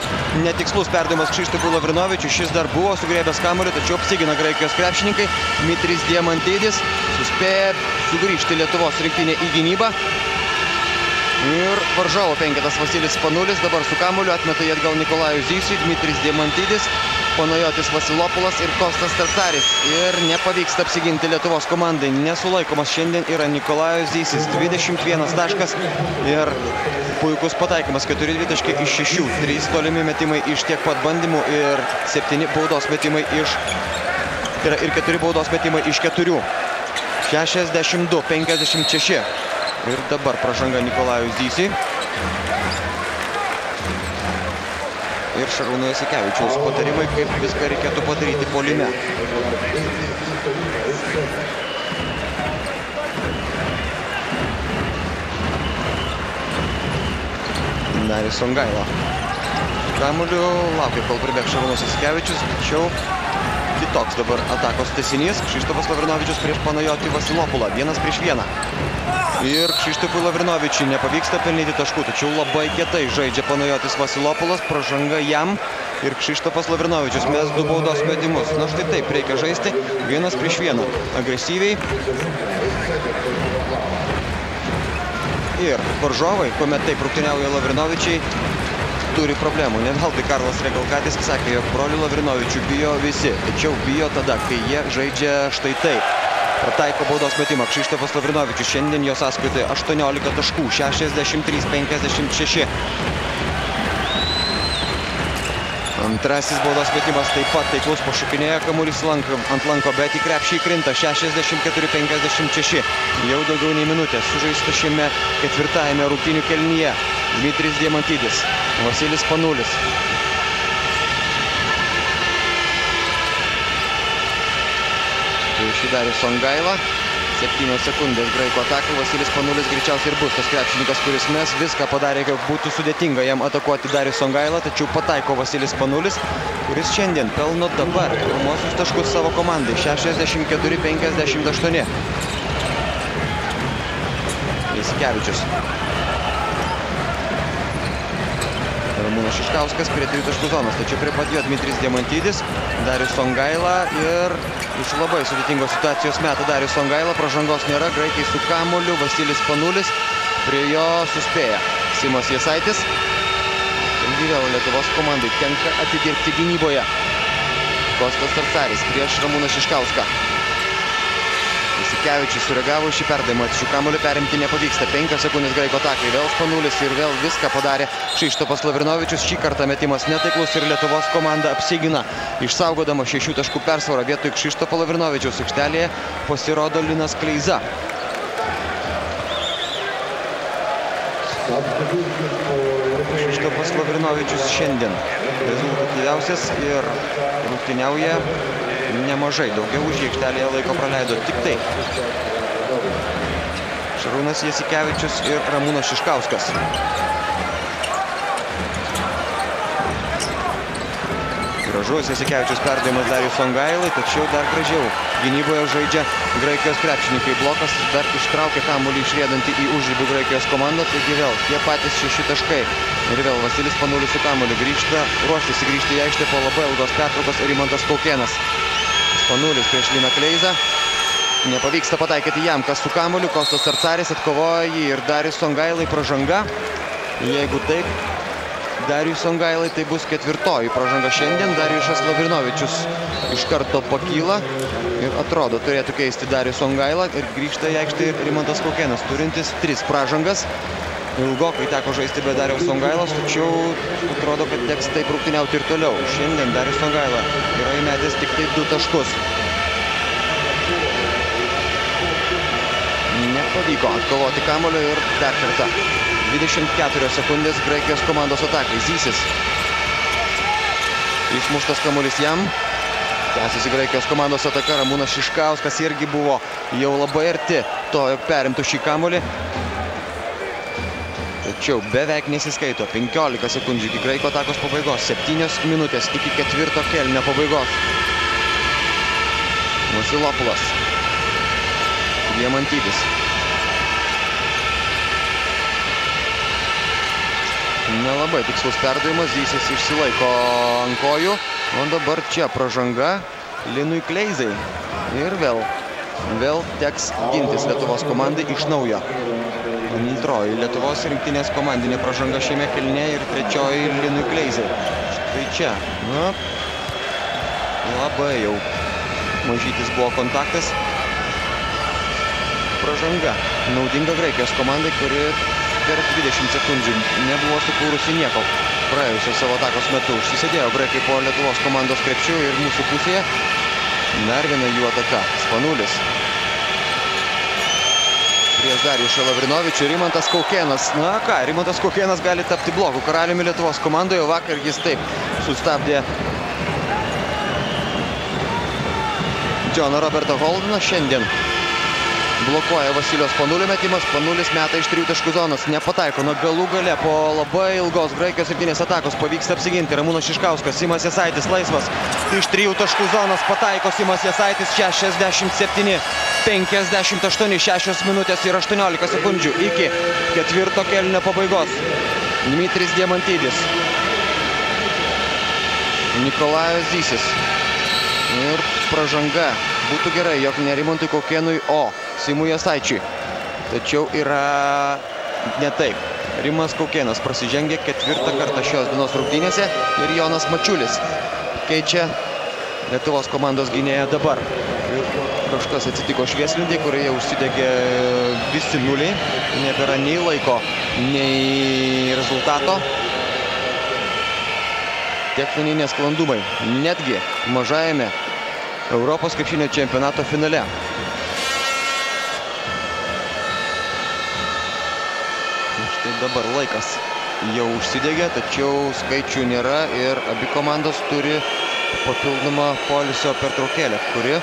netikslus perdavimas Kšištofui Lavrinovičiui. Šis dar buvo sugrėbęs kamuolį, tačiau apsigina Graikijos krepšininkai. Dmitrijus Diamantidis suspėja sugrįžti Lietuvos rinktinė į gynybą. Ir varžovo penketas Vasilis Panulis dabar su kamuoliu atmeta jį atgal Nikolajus Zysiui. Dmitrijus Diamantidis, Panajotis Vasilopolas ir Kostas Tartaris. Ir nepavyksta apsiginti Lietuvos komandai. Nesulaikomas šiandien yra Nikolajus Zysis. 21 taškas ir puikus pataikymas. 4 dvitaškiai iš 6. 3 tolimi metimai iš tiek pat bandymų ir 7 baudos metimai iš... Tai yra ir 4 baudos metimai iš 4. 62-56. Ir dabar pražanga Nikolajus Zysiui. Ir Šarūno Jasikevičiaus patarimai, kaip viską reikėtų padaryti puolime. Darius Songaila. Kamuoliu laukia, kol pribėgs Šarūnas Jasikevičius, tačiau kitoks dabar atakos tęsinys. Kšištofas Lavrinovičius prieš Panajotį Vasilopolą. 1 prieš 1. Ir Kšištofui Lavrinovičiui nepavyksta pelnyti taškų, tačiau labai kietai žaidžia Panajotis Vasilopolas, pražanga jam ir Kšištofas Lavrinovičius mes 2 baudos metimus. Na štai taip reikia žaisti 1 prieš 1. Agresyviai. Ir varžovai, kuomet taip rungtyniauja Lavrinovičiai, turi problemų. Ne veltui Karlas Regalkatis sakė, jog brolių Lavrinovičių bijo visi, tačiau bijo tada, kai jie žaidžia štai taip. Prataiko baudos metimą Kšištofas Lavrinovičius. Šiandien jo sąskaitoje 18 taškų, 63-56. Antrasis baudos metimas taip pat taiklus, pašokinėja kamuolys ant lanko, bet į krepšį įkrinta. 64-56. Jau daugiau nei minutė sužaista šiame ketvirtajame rungtynių kėlinyje. Dmitrijus Diamantidis, Vasilis Panulis. Šį Darius Songaila. 7 sekundės graiko atakai. Vasilis Panulis greičiausiai ir bus tas krepšininkas, kuris mes viską padarė, kad būtų sudėtinga jam atakuoti Darius Songaila, tačiau pataiko Vasilis Panulis, kuris šiandien pelno dabar pirmosius taškus savo komandai. 64-58. Jasikevičius. Ramūnas Šiškauskas prie 3 taškų zonos, tačiau prie pat jo Dmitrijus Diamantidis, Darius Songaila ir iš labai sudėtingos situacijos meta Darius Songaila, pražangos nėra, graikai su kamuoliu, Vasilis Panulis prie jo suspėja. Simas Jasaitis, vėl Lietuvos komandai tenka atidirbti gynyboje. Kostas Tarcaris prieš Ramūną Šiškauską. Jasikevičius sureagavo šį perdavimą, tačiau kamuolį perimti nepavyksta. 5 sekundės graiko atakai, vėl Panulis ir vėl viską padarė Kšištofas Lavrinovičius. Šį kartą metimas netaiklus ir Lietuvos komanda apsigina, išsaugodama 6 taškų persvarą. Vietoj Kšištofo Lavrinovičiaus aikštelėje pasirodo Linas Kleiza. Kšištofas Lavrinovičius šiandien rezultatyviausias ir rungtyniauja nemažai, daugiau už jį aikštelėje laiko praleido tik tai Šarūnas Jasikevičius ir Ramūnas Šiškauskas. Gražus Jasikevičius perdavimas Darius Songailai, tačiau dar gražiau gynyboje žaidžia Graikijos krepšininkai. Blokas dar ištraukė kamuolį išriedantį į užribį Graikijos komandą, taigi vėl tie patys 6 taškai. Ir vėl Vasilis Panulis su kamuoliu grįžta, ruošiasi grįžti į aikštę po labai ilgos pertraukos Rimantas Kaukėnas. Panulis prieš Liną Kleizą. Nepavyksta pataikyti jam, kas su kamuoliu. Kostas Tarcaris atkovoja jį ir Darius Songailai pražanga. Jeigu taip, Darius Songailai tai bus 4. pražanga šiandien. Darijušas Lavrinovičius iš karto pakyla ir atrodo turėtų keisti Darius Songailą ir grįžta į aikštę ir Rimantas Kaukėnas, turintis 3 pražangas. Ilgokai teko žaisti be Dariaus Songailos, tačiau atrodo, kad teks taip rungtyniauti ir toliau. Šiandien Darius Songaila yra įmetęs tik tai 2 taškus. Nepavyko atkovoti kamuolio ir dar kartą. 24 sekundės Graikijos komandos atakai. Zysis. Išmuštas kamuolys jam. Tęsiasi Graikijos komandos ataka. Ramūnas Šiškauskas irgi buvo jau labai arti to, jog perimtų šį kamuolį. Tačiau beveik nesiskaito. 15 sekundžių iki Graiko atakos pabaigos. 7 minutės iki 4 kėlinio pabaigos. Vasilopulas. Diamantidis. Nelabai tikslus perdavimas. Zysis išsilaiko ant kojų. O dabar čia pražanga Linui Kleizai. Ir vėl teks gintis Lietuvos komandai iš naujo. Antroji Lietuvos rinktinės komandinė pražanga šiame kėlinyje ir 3 Linui Kleizai. Štai čia. Na, labai jau mažytis buvo kontaktas. Pražanga naudinga Graikijos komandai, kuri per 20 sekundžių nebuvo sukūrusi nieko. Praėjusios savo atakos metu užsisėdėjo graikai po Lietuvos komandos krepšių ir mūsų pusėje dar viena jų ataka. Panulis. Prieš Darijušą Lavrinovičių Rimantas Kaukėnas. Na ką, Rimantas Kaukėnas gali tapti blokų karaliumi Lietuvos komandoje. Vakar jis taip sustabdė Džoną Robertą Holdeną. Šiandien blokuoja Vasilijos Panulio metimas. Panulis meta iš 3 taškų zonos. Nepataiko. Na galų gale po labai ilgos Graikijos rinktinės atakos pavyksta apsiginti. Ramūnas Šiškauskas, Simas Jasaitis laisvas. Iš 3 taškų zonos pataiko Simas Jasaitis. 67-58. 6 minutės ir 18 sekundžių iki 4 kėlinio pabaigos. Dmitrijus Diamantidis. Nikolajus Zysis. Ir pražanga. Būtų gerai, jog ne Rimantui Kaukėnui, o Simui Jasaičiui. Tačiau yra ne taip. Rimas Kaukėnas prasižengė 4 kartą šios dienos rungtynėse ir Jonas Mačiulis keičia Lietuvos komandos gynėją dabar. Ir kažkas atsitiko švieslentėje, kurioje užsidegė visi nuliai. Nebėra nei laiko, nei rezultato. Techniniai nesklandumai. Netgi mažajame Europos krepšinio čempionato finale. Štai dabar laikas jau užsidegė, tačiau skaičių nėra ir abi komandos turi papildomą poilsio pertraukėlę, kuri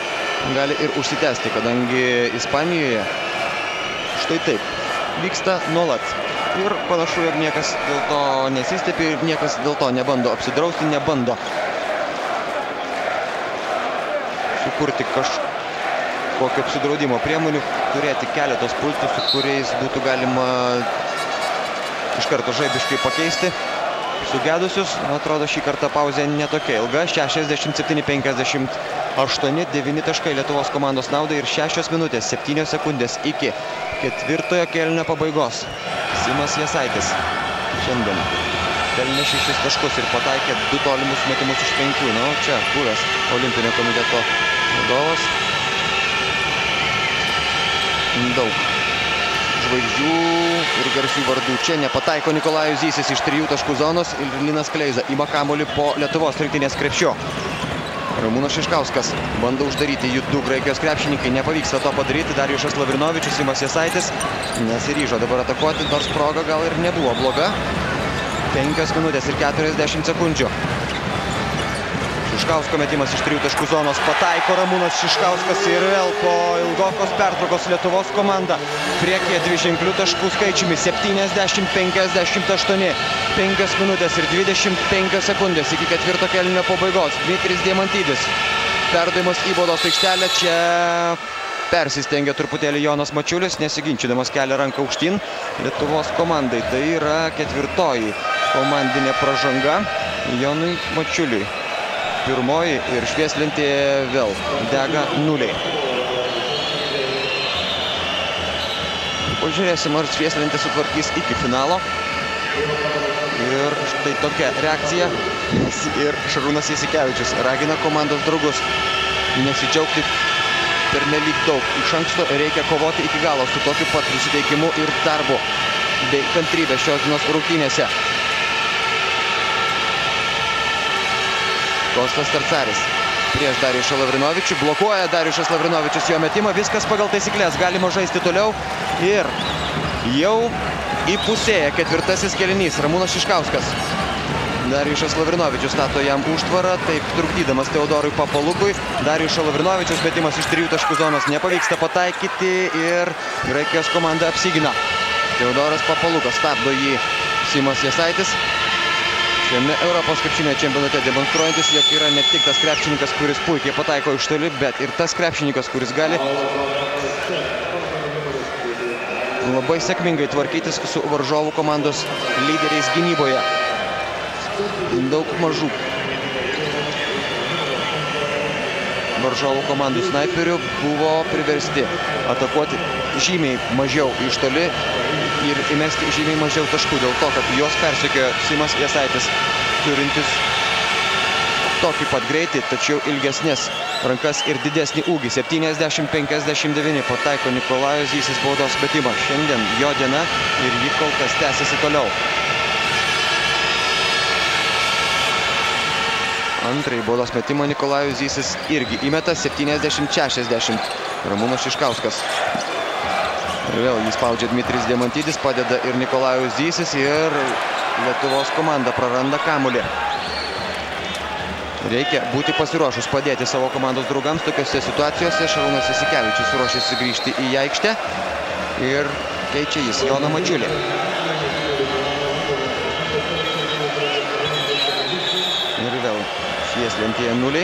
gali ir užsitęsti, kadangi Ispanijoje štai taip vyksta nuolat. Ir panašu, jog niekas dėl to nesistepi ir niekas dėl to nebando apsidrausti, nebando sukurti kažkokio apsidraudimo priemonių, turėti keletos pulsų, su kuriais būtų galima iš karto žaibiškai pakeisti sugedusius. Atrodo, šį kartą pauzė netokia ilga. 67-58, 9 taškai Lietuvos komandos naudai ir 6 minutės 7 sekundės iki ketvirtojo kėlinio pabaigos. Simas Jasaitis šiandien pelnė 6 taškus ir pataikė 2 tolimus metimus iš 5. Na, čia buvęs Olimpinio komiteto vadovas. Daug žvaigždžių ir garsių vardų. Čia nepataiko Nikolajus Zysis iš 3 taškų zonos ir Linas Kleiza ima kamuolį po Lietuvos rinktinės krepšio. Ramūnas Šiškauskas bando uždaryti jų 2 Graikijos krepšininkai. Nepavyksta to padaryti. Darijušas Lavrinovičius, Simas Jasaitis nesiryžo dabar atakuoti, nors proga gal ir nebuvo bloga. 5 minutės ir 40 sekundžių. Šiškausko metimas iš 3 taškų zonos. Pataiko Ramūnas Šiškauskas ir vėl po ilgokos pertraukos Lietuvos komanda priekyje 2 taškų skaičiumi 70-58. 5 minutės ir 25 sekundės iki ketvirto kėlinio pabaigos. Dmitris Diamantidis. Perdavimas į baudos aikštelę. Čia persistengė truputėlį Jonas Mačiulis, nesiginčydamas kelia ranką aukštyn Lietuvos komandai. Tai yra ketvirtoji komandinė pražanga Jonui Mačiuliui. Pirmoji ir švieslentė vėl dega 0. Pažiūrėsim, ar švieslentė sutvarkys iki finalo. Ir štai tokia reakcija. Ir Šarūnas Jasikevičius ragina komandos draugus nesidžiaugti pernelyg daug. Iš anksto reikia kovoti iki galo su tokiu pat prisiteikimu ir darbu bei kantrybė šios dienos rungtynėse. Kostas Tercaris prieš Darijušą Lavrinovičių. Blokuoja Darijušas Lavrinovičius jo metimą. Viskas pagal taisyklės. Galima žaisti toliau. Ir jau įpusėja ketvirtasis kėlinys. Ramūnas Šiškauskas. Darijušas Lavrinovičius stato jam užtvarą, taip trukdydamas Teodorui Papalukui. Darijušo Lavrinovičius metimas iš 3 taškų zonos nepavyksta pataikyti ir Graikijos komanda apsigina. Teodoras Papalukas stabdo jį Simas Jasaitis. Šiame Europos krepšinio čempionate demonstruojantis, jog yra ne tik tas krepšininkas, kuris puikiai pataiko iš toli, bet ir tas krepšininkas, kuris gali labai sėkmingai tvarkytis su varžovų komandos lyderiais gynyboje. Daug mažų varžovų komandų snaiperių buvo priversti atakuoti žymiai mažiau iš toli ir įmesti žymiai mažiau taškų dėl to, kad juos persekiojo Simas Jasaitis, turintis tokį pat greitį, tačiau ilgesnės rankas ir didesnį ūgį. 70-59 pataiko Nikolajus Zysis baudos metimą. Šiandien jo diena ir ji kol kas tęsiasi toliau. Antrąjį baudos metimą Nikolajus Zysis irgi įmeta 70-60. Ramūnas Šiškauskas. Ir vėl jį spaudžia Dmitris Diamantidis, padeda ir Nikolajus Zysis ir Lietuvos komanda praranda kamuolį. Reikia būti pasiruošus padėti savo komandos draugams tokiose situacijose. Šarūnas Jasikevičius ruošiasi grįžti į aikštę ir keičia jis Joną Mačiulį. Ir vėl švieslentėje 0.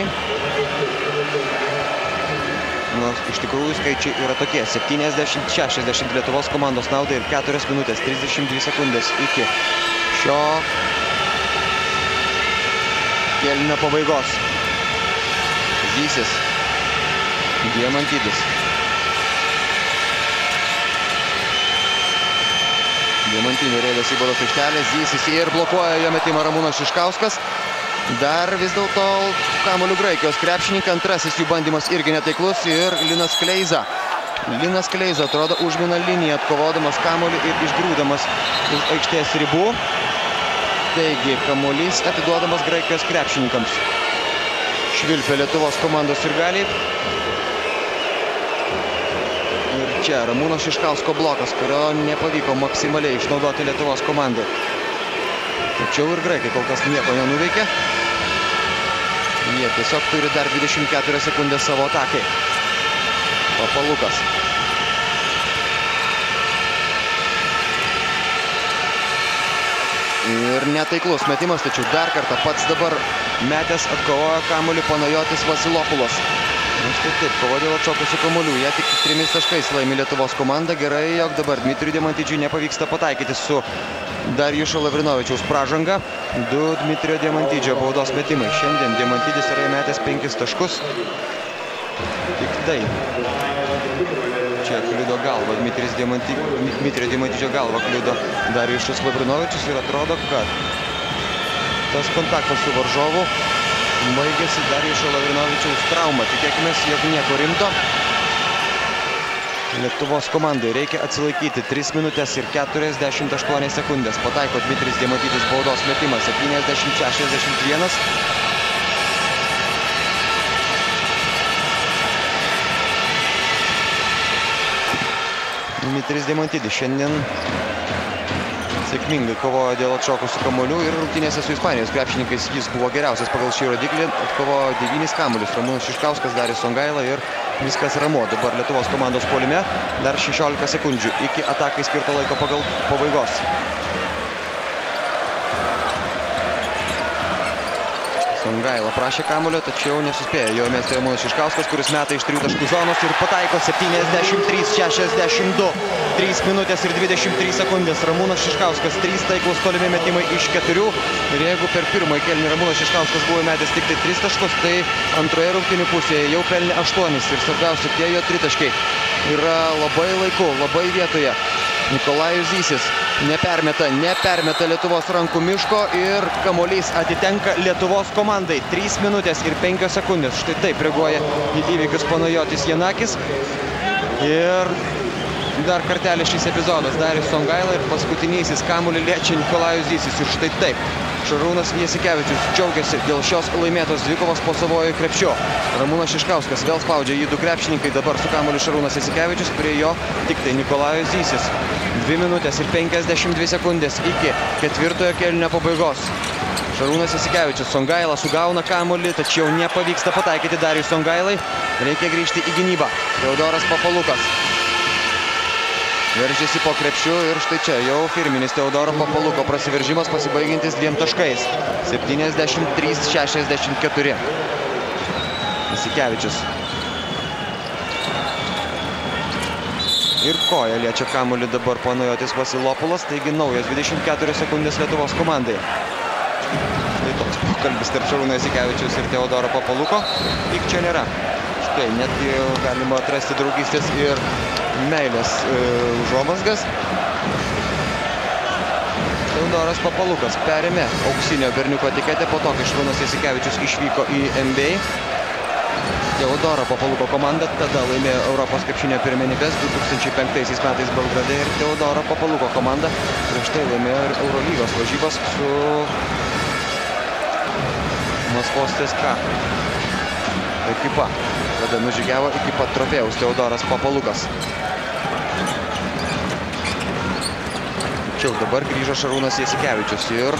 Nors iš tikrųjų skaičiai yra tokie. 70-60 Lietuvos komandos naudai ir 4 minutės 32 sekundės iki šio kėlinio pabaigos. Zysis. Diamantidis. Diamantinių rėdės į baudos aikštelę. Zysis ir blokuoja jo metimą Ramūnas Šiškauskas. Dar vis dėlto kamuolių Graikijos krepšininkai. Antrasis jų bandymas irgi netaiklus ir Linas Kleiza. Linas Kleiza atrodo užmina liniją, atkovodamas kamuolį ir išgrūdamas už aikštės ribų. Taigi kamuolys atiduodamas Graikijos krepšininkams. Švilpia Lietuvos komandos sirgaliai. Ir čia Ramūno Šiškausko blokas, kurio nepavyko maksimaliai išnaudoti Lietuvos komandai. Tačiau ir graikai kol kas nieko nenuveikė. Jie tiesiog turi dar 24 sekundės savo atakai. Papalukas. Ir netaiklus metimas, tačiau dar kartą pats dabar metęs atkovojo kamuolį Panajotis Vasilopulas. Štai taip, kova dėl atšokusių kamuolių. Jie tik 3 taškais laimi Lietuvos komanda. Gerai, jog dabar Dmitrijui Diamantidžiui nepavyksta pataikyti su Darjušo Lavrinovičiaus pražanga. 2 Dmitrijo Diamantidžio baudos metimai. Šiandien Diamantidis yra įmetęs 5 taškus. Tik tai. Čia kliudo galvą. Dmitrijo Diamantidžio galvą kliudo Darjušas Lavrinovičius ir atrodo, kad tas kontaktas su varžovu baigėsi Darjušo Lavrinovičiaus trauma. Tikėkime, jog nieko rimto. Lietuvos komandai reikia atsilaikyti 3 minutės ir 48 sekundės. Pataiko Dmitrijus Diamantidis baudos metimas 70-61. Dmitrijus Diamantidis šiandien sėkmingai kovojo dėl atšokusių kamuolių ir rungtynėse su Ispanijos krepšininkais jis buvo geriausias pagal šį rodiklį. Atkovojo 9 kamuolius. Ramūnas Šiškauskas, Darius Songaila ir viskas ramu. Dabar Lietuvos komandos puolime dar 16 sekundžių iki atakai skirto laiko pabaigos. Songaila prašė kamuolio, tačiau nesuspėjo. Jo mesti Ramūnas Šiškauskas, kuris meta iš 3 taškų zonos ir pataiko 73-62. 3 minutės ir 23 sekundės. Ramūnas Šiškauskas 3 taiklus tolimi metimai iš 4. Ir jeigu per pirmąjį kėlinį Ramūnas Šiškauskas buvo metęs tik tai 3 taškus, tai antroje rungtynių pusėje jau pelnė 8. Ir svarbiausia, tie jo 3 taškai yra labai laiku, labai vietoje. Nikolajus Zysis nepermeta Lietuvos rankų miško ir kamuolys atitenka Lietuvos komandai. 3 minutės ir 5 sekundės. Štai taip reaguoja į įvykius Panajotis Janakis. Ir dar kartelį šis epizodas. Darius Songaila ir paskutinysis kamuolį liečia Nikolajus Zysis. Ir štai taip. Šarūnas Jasikevičius džiaugiasi dėl šios laimėtos dvikovos po savojo krepšio. Ramūnas Šiškauskas vėl spaudžia jį 2 krepšininkai. Dabar su kamuoliu Šarūnas Jasikevičius, prie jo tik tai Nikolajus Zysis. 2 minutės ir 52 sekundės iki 4-ojo kėlinio pabaigos. Šarūnas Jasikevičius, Songaila sugauna kamuolį, tačiau nepavyksta pataikyti Dariui Songailai. Reikia grįžti į gynybą. Teodoras Papalukas veržiasi po krepšiu ir štai čia jau firminis Teodoro Papaluko prasiveržimas pasibaigiantis 2 taškais. 73-64. Jasikevičius. Ir koja liečia kamuolį dabar Panajotis Vasilopulas, taigi naujas 24 sekundės Lietuvos komandai. Tai toks pokalbis tarp Šarūno Jasikevičiaus ir Teodoro Papaluko. Tik čia nėra. Štai netgi galima atrasti draugystės ir meilės užuomazgas. Teodoras Papalukas perėmė auksinio berniuko etiketę po to, kai Šarūnas Jasikevičius išvyko į NBA. Teodoro Papaluko komanda tada laimėjo Europos krepšinio pirmenybes 2005 metais Belgrade ir Teodoro Papaluko komanda prieš tai laimėjo ir Eurolygos varžybas su Maskvos CSKA ekipa. Tada nužygiavo iki pat trofėjaus Teodoras Papalukas. Tačiau dabar grįžo Šarūnas Jasikevičius ir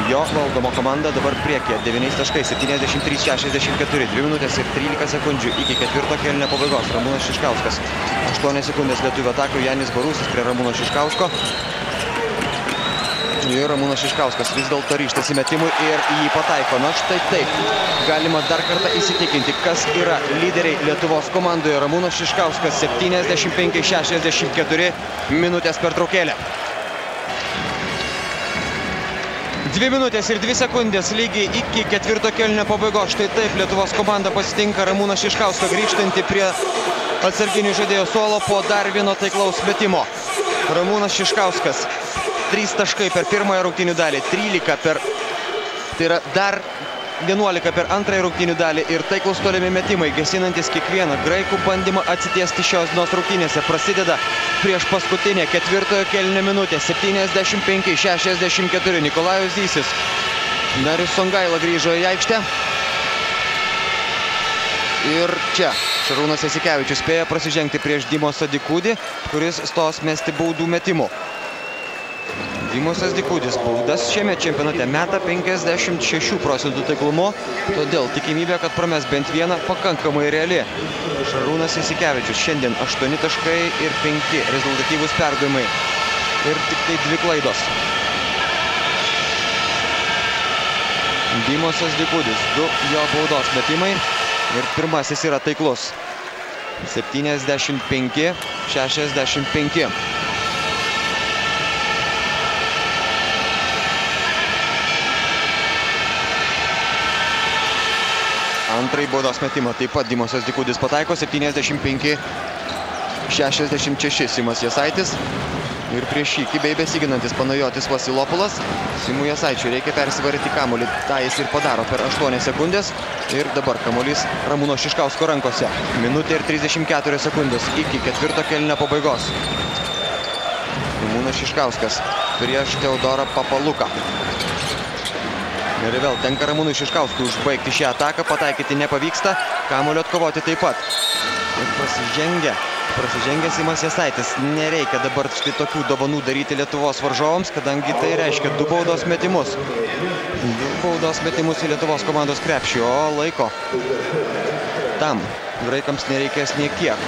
jo valdoma komanda dabar priekyje 9 taškais, 73-64, 2 minutės ir 13 sekundžių iki 4-o kėlinio pabaigos. Ramūnas Šiškauskas, 8 sekundės lietuvių atakų, Janis Barusis prie Ramūno Šiškausko. Ir Ramūnas Šiškauskas vis dėlto ryžtasi metimui ir jį pataiko. Na štai taip, galima dar kartą įsitikinti, kas yra lyderiai Lietuvos komandoje. Ramūnas Šiškauskas 75-64 minutės pertraukėlė. 2 minutės ir 2 sekundės lygiai iki 4-o kėlinio pabaigos. Štai taip Lietuvos komanda pasitinka Ramūną Šiškauską grįžtantį prie atsarginių žaidėjo suolo po dar vieno taiklaus metimo. Ramūnas Šiškauskas 3 taškai per pirmąją rungtynių dalį, 13 per, tai yra dar 11 per antrąją rungtynių dalį ir taiklus tolimi metimai, gesinantis kiekvieną graikų bandymą atsitiesti šios dienos rungtynėse. Prasideda prieš paskutinę 4-ojo kėlinio minutę, 75-64, Nikolajus Zysis. Darius Songaila grįžo į aikštę. Ir čia Šarūnas Jasikevičius spėjo prasižengti prieš Dimo Sadikūdį, kuris stos mesti baudų metimų. 2 Dimosas Dikudis baudas šiame čempionate meta 56% taiklumu, todėl tikimybė, kad prames bent vieną, pakankamai reali. Šarūnas Jasikevičius šiandien 8 taškai ir 5 rezultatyvūs perdavimai ir tik tai 2 klaidos. Dimosas Dikudis, 2 jo baudos metimai ir pirmasis yra taiklus. 75-65. Antrąjį baudos metimą taip pat Dimosas Dikudis pataiko, 75-66 Simas Jasaitis. Ir prieš jį kibiai besiginantis Panajotis Vasilopulas. Simui Jasaičiui reikia persivaryti kamuolį. Ta jis ir padaro per 8 sekundės. Ir dabar kamuolys Ramūno Šiškausko rankose. Minutė ir 34 sekundės iki ketvirto kėlinio pabaigos. Ramūnas Šiškauskas prieš Teodorą Papaluką. Ir vėl tenka Ramūnui Šiškauskui užbaigti šią ataką, pataikyti nepavyksta, kamuolio atkovoti taip pat. Ir prasižengia Simas Jasaitis. Nereikia dabar štai tokių dovanų daryti Lietuvos varžovams, kadangi tai reiškia 2 baudos metimus. 2 baudos metimus į Lietuvos komandos krepšį, o laiko tam graikams nereikės nei kiek.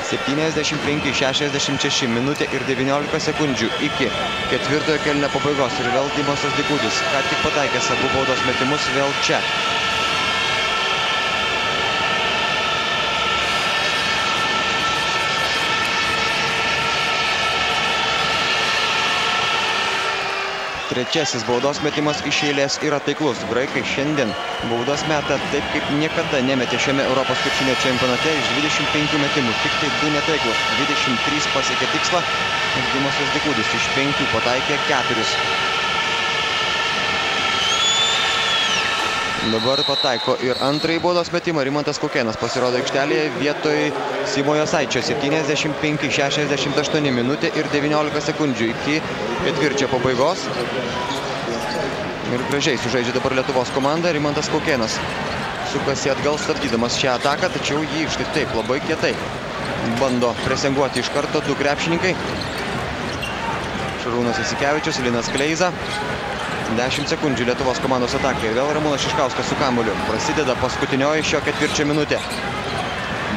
75-66 minutė ir 19 sekundžių iki ketvirtojo kėlinio pabaigos. Ir vėl Dimosas Dikudis, ką tik pataikęs abu baudos metimus, vėl čia. Trečiasis baudos metimas iš eilės yra taiklus. Graikai šiandien baudas meta taip, kaip niekada nemetė šiame Europos krepšinio čempionate iš 25 metimų. Tik tai 2 netaiklus. 23 pasiekė tikslą. Dimosas Dikudis iš 5 pataikė 4. Dabar pataiko ir antrąjį baudos metimą. Rimantas Kukėnas pasirodo aikštelėje vietoj Simo Jasaičio. 75-68 minutė ir 19 sekundžių iki ketvirčio pabaigos. Ir gražiai sužaidžia dabar Lietuvos komanda. Rimantas Kukėnas sukasi atgal stabdydamas šią ataką, tačiau jį štai taip labai kietai bando presenguoti iš karto 2 krepšininkai. Šarūnas Jasikevičius, Linas Kleiza. 10 sekundžių Lietuvos komandos atakai. Vėl Ramūnas Šiškauskas su kamuoliu. Prasideda paskutinioji šio ketvirčio minutė.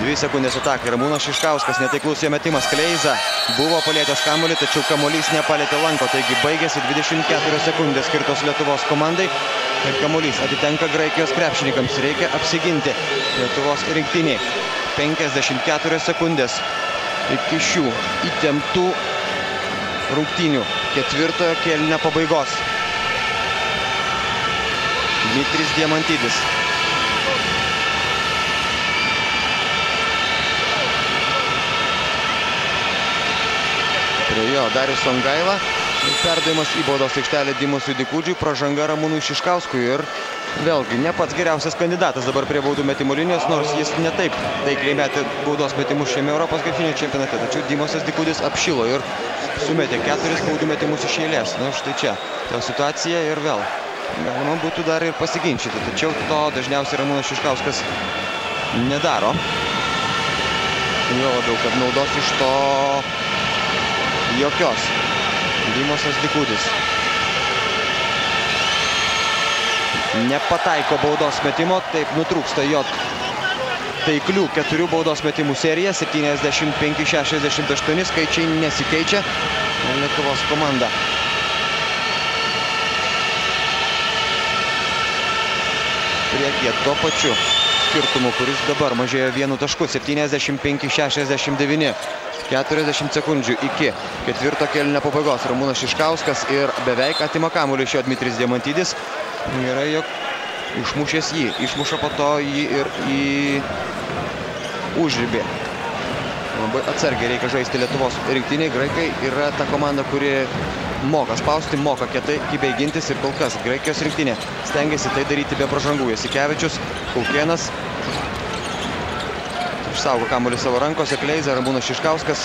2 sekundės atakai. Ramūnas Šiškauskas, netaiklus jo metimas. Kleiza buvo palietęs kamuolį, tačiau kamuolys nepalietė lanko. Taigi baigėsi 24 sekundės skirtos Lietuvos komandai. Ir kamuolys atitenka Graikijos krepšininkams. Reikia apsiginti Lietuvos rinktiniai. 54 sekundės iki šių įtemptų rungtynių ketvirtojo kėlinio pabaigos. Dmitris Diamantidis. Prie jo Darius Songaila. Perdavimas į baudos aikštelę Dimosui Dikudžiui, pražanga Ramūnui Šiškauskui. Ir vėlgi ne pats geriausias kandidatas dabar prie baudų metimų linijos, nors jis ne taip taikliai metė baudos metimus šiame Europos krepšinio čempionate. Tačiau Dimosas Dikudis apšilo ir sumetė 4 baudų metimus iš eilės. Na štai čia ta situacija ir vėl galima būtų dar ir pasiginčyti, tačiau to dažniausiai Ramūnas Šiškauskas nedaro. Jo labiau, kad naudos iš to jokios. Dimosas Dikudis nepataiko baudos metimo, taip nutrūksta jo taiklių 4 baudos metimų serija. 75-68, skaičiai nesikeičia. Lietuvos komanda priekyje tuo pačiu skirtumu, kuris dabar mažėjo 1 tašku. 75-69. 40 sekundžių iki ketvirto kėlinio pabaigos. Ramūnas Šiškauskas ir beveik atima kamuolį iš jo Dmitris Diamantidis. Yra, jog išmušęs jį. Išmuša po to jį ir į užribį. Labai atsargiai reikia žaisti Lietuvos rinktiniai. Graikai yra ta komanda, kuri moka spausti, moka kietai kibiai gintis ir kol kas Graikijos rinktinė stengiasi tai daryti be pražangų. Jasikevičius, Kukėnas išsaugo kamuolį savo rankose. Kleiza, Ramūnas Šiškauskas.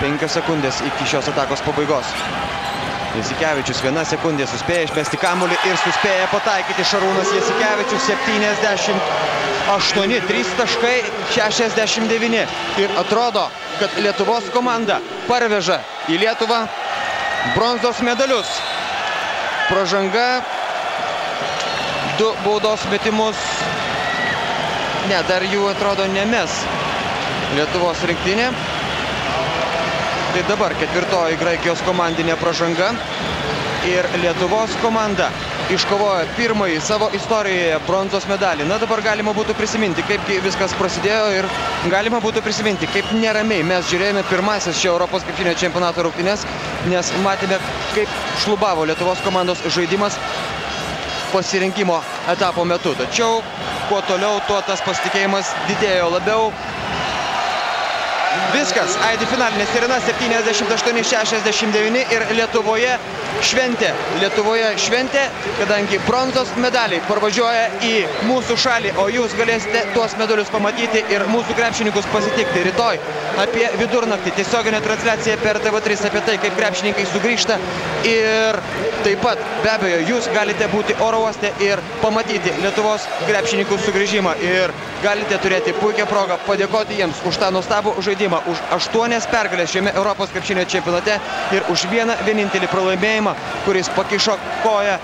5 sekundės iki šios atakos pabaigos. Jasikevičius 1 sekundė suspėja išmesti kamuolį ir suspėja pataikyti Šarūnas Jasikevičius. 78, 3 taškai, 69. Ir atrodo, kad Lietuvos komanda parveža į Lietuvą bronzos medalius. Pražanga, 2 baudos metimus. Ne, dar jų atrodo nemes Lietuvos rinktinė. Tai dabar 4. Graikijos komandinė pražanga. Ir Lietuvos komanda iškovojo pirmąjį savo istorijoje bronzos medalį. Na, dabar galima būtų prisiminti, kaip viskas prasidėjo ir galima būtų prisiminti, kaip neramiai mes žiūrėjome pirmasis šio Europos krepšinio čempionato rungtynes, nes matėme, kaip šlubavo Lietuvos komandos žaidimas pasirinkimo etapo metu. Tačiau, kuo toliau, tuo tas pasitikėjimas didėjo labiau. Viskas, aidi finalinė sirena 78-69 ir Lietuvoje šventė, kadangi bronzos medaliai parvažiuoja į mūsų šalį, o jūs galėsite tuos medalius pamatyti ir mūsų krepšininkus pasitikti rytoj apie vidurnaktį. Tiesioginė transliacija per TV3 apie tai, kaip krepšininkai sugrįžta ir taip pat, be abejo, jūs galite būti oro uoste ir pamatyti Lietuvos krepšininkų sugrįžimą ir galite turėti puikią progą padėkoti jiems už tą nuostabų žaidimą, už 8 pergalės šiame Europos krepšinio čempionate ir už vieną vienintelį pralaimėjimą, kuris pakišo koją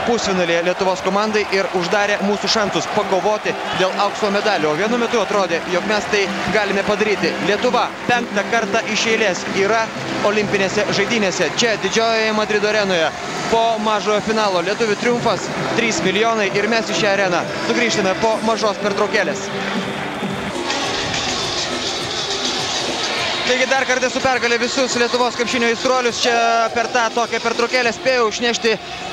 pusfinalėje Lietuvos komandai ir uždarė mūsų šansus pakovoti dėl aukso medalio. O vienu metu atrodė, jog mes tai galime padaryti. Lietuva 5. kartą iš eilės yra olimpinėse žaidynėse čia Didžiojoje Madrido arenoje. Po mažojo finalo lietuvių triumfas 3 milijonai ir mes į šią areną sugrįžtame po mažos pertraukėlės. Taigi dar kartą su pergalė visus Lietuvos krepšinio aistruolius. Čia per tą tokią pertraukėlę spėjau išnešti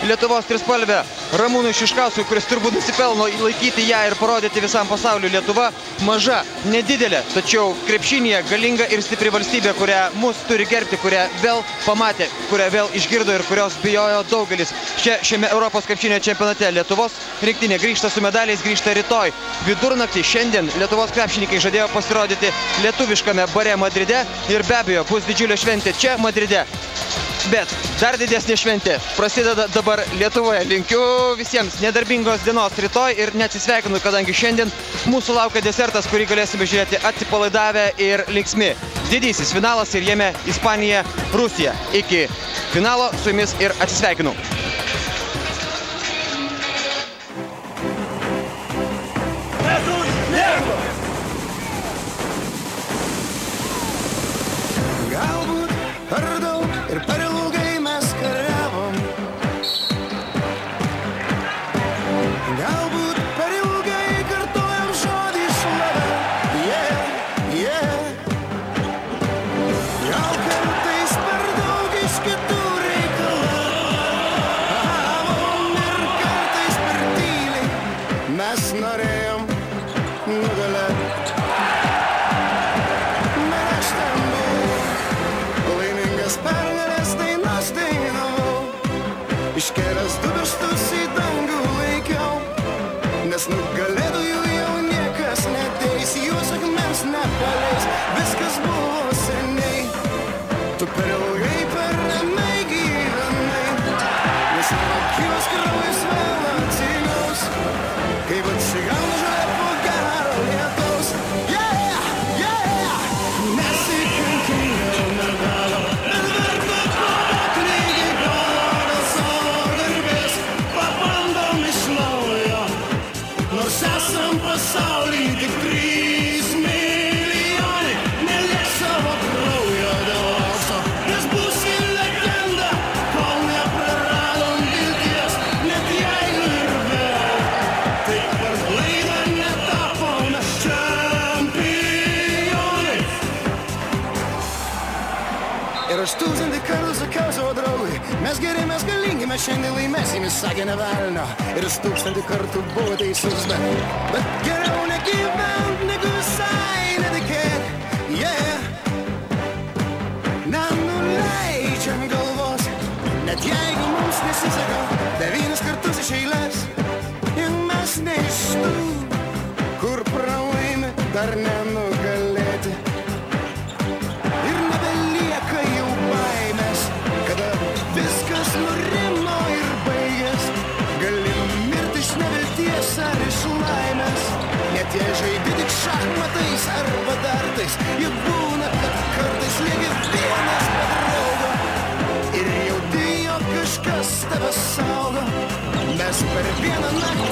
Lietuvos trispalvę Ramūnui Šiškauskui, kuris turbūt nusipelno laikyti ją ir parodyti visam pasauliu. Lietuva maža, nedidelė, tačiau krepšinėje galinga ir stipri valstybė, kurią mus turi gerbti, kurią vėl pamatė, kurią vėl išgirdo ir kurios bijojo daugelis. Šiame Europos krepšinio čempionate Lietuvos rinktinė grįžta su medaliais, grįžta rytoj. Vidurnaktį šiandien Lietuvos krepšininkai žadėjo pasirodyti lietuviškame bare Madride. Ir be abejo, bus didžiulė šventė čia Madride. Bet dar didesnė šventė prasideda dabar Lietuvoje. Linkiu visiems nedarbingos dienos rytoj ir neatsisveikinu, kadangi šiandien mūsų laukia desertas, kurį galėsime žiūrėti atsipalaidavę ir linksmi. Didysis finalas ir jame Ispanija, Rusija. Iki finalo su jumis ir atsisveikinu. Iškėlęs du pirštus į dangų laikiau, nes nugalėtojų jau niekas neteis, juos akmens nepaleis, viskas buvo seniai. Tu per ilgai, per ramiai gyvenai, nes nemokyvas kraujas vėl atsigaus, kaip atsigauna žalia po gero lietaus. Nesikankino medalio, bet verta paklydį galvodą savo garbės, pabandom iš naujo, nors esam pasaulį tik 3 milijonai, neliek savo kraujo dėl aukso, nes būsi legenda, kol nepraradom vilties, net jeigu ir vėl, tik per klaidą netapome čempionai. Ir aš 1000 kartų sakiau savo draugui, mes geri, mes galingi, mes šiandien laimėsim, jis sakė ne velnio. Ir aš 1000 kartų buvo teisus, bet geriau negyvent, negu visai netikėt. Nenuleidžiam galvos, net jeigu mums nesiseka 9 kartus iš eilės. Ir mes ne iš tų, kur pralaimi dar nenugalėti. Ir nebelieka jau baimės, kada viskas nurimo ir baigės. Gali numirti iš nevilties ar iš laimės, net jei žaidi tik šachmatais arba dartais. Juk būna, kad kartais lieki vienas be draugo ir jau per vieną naktį.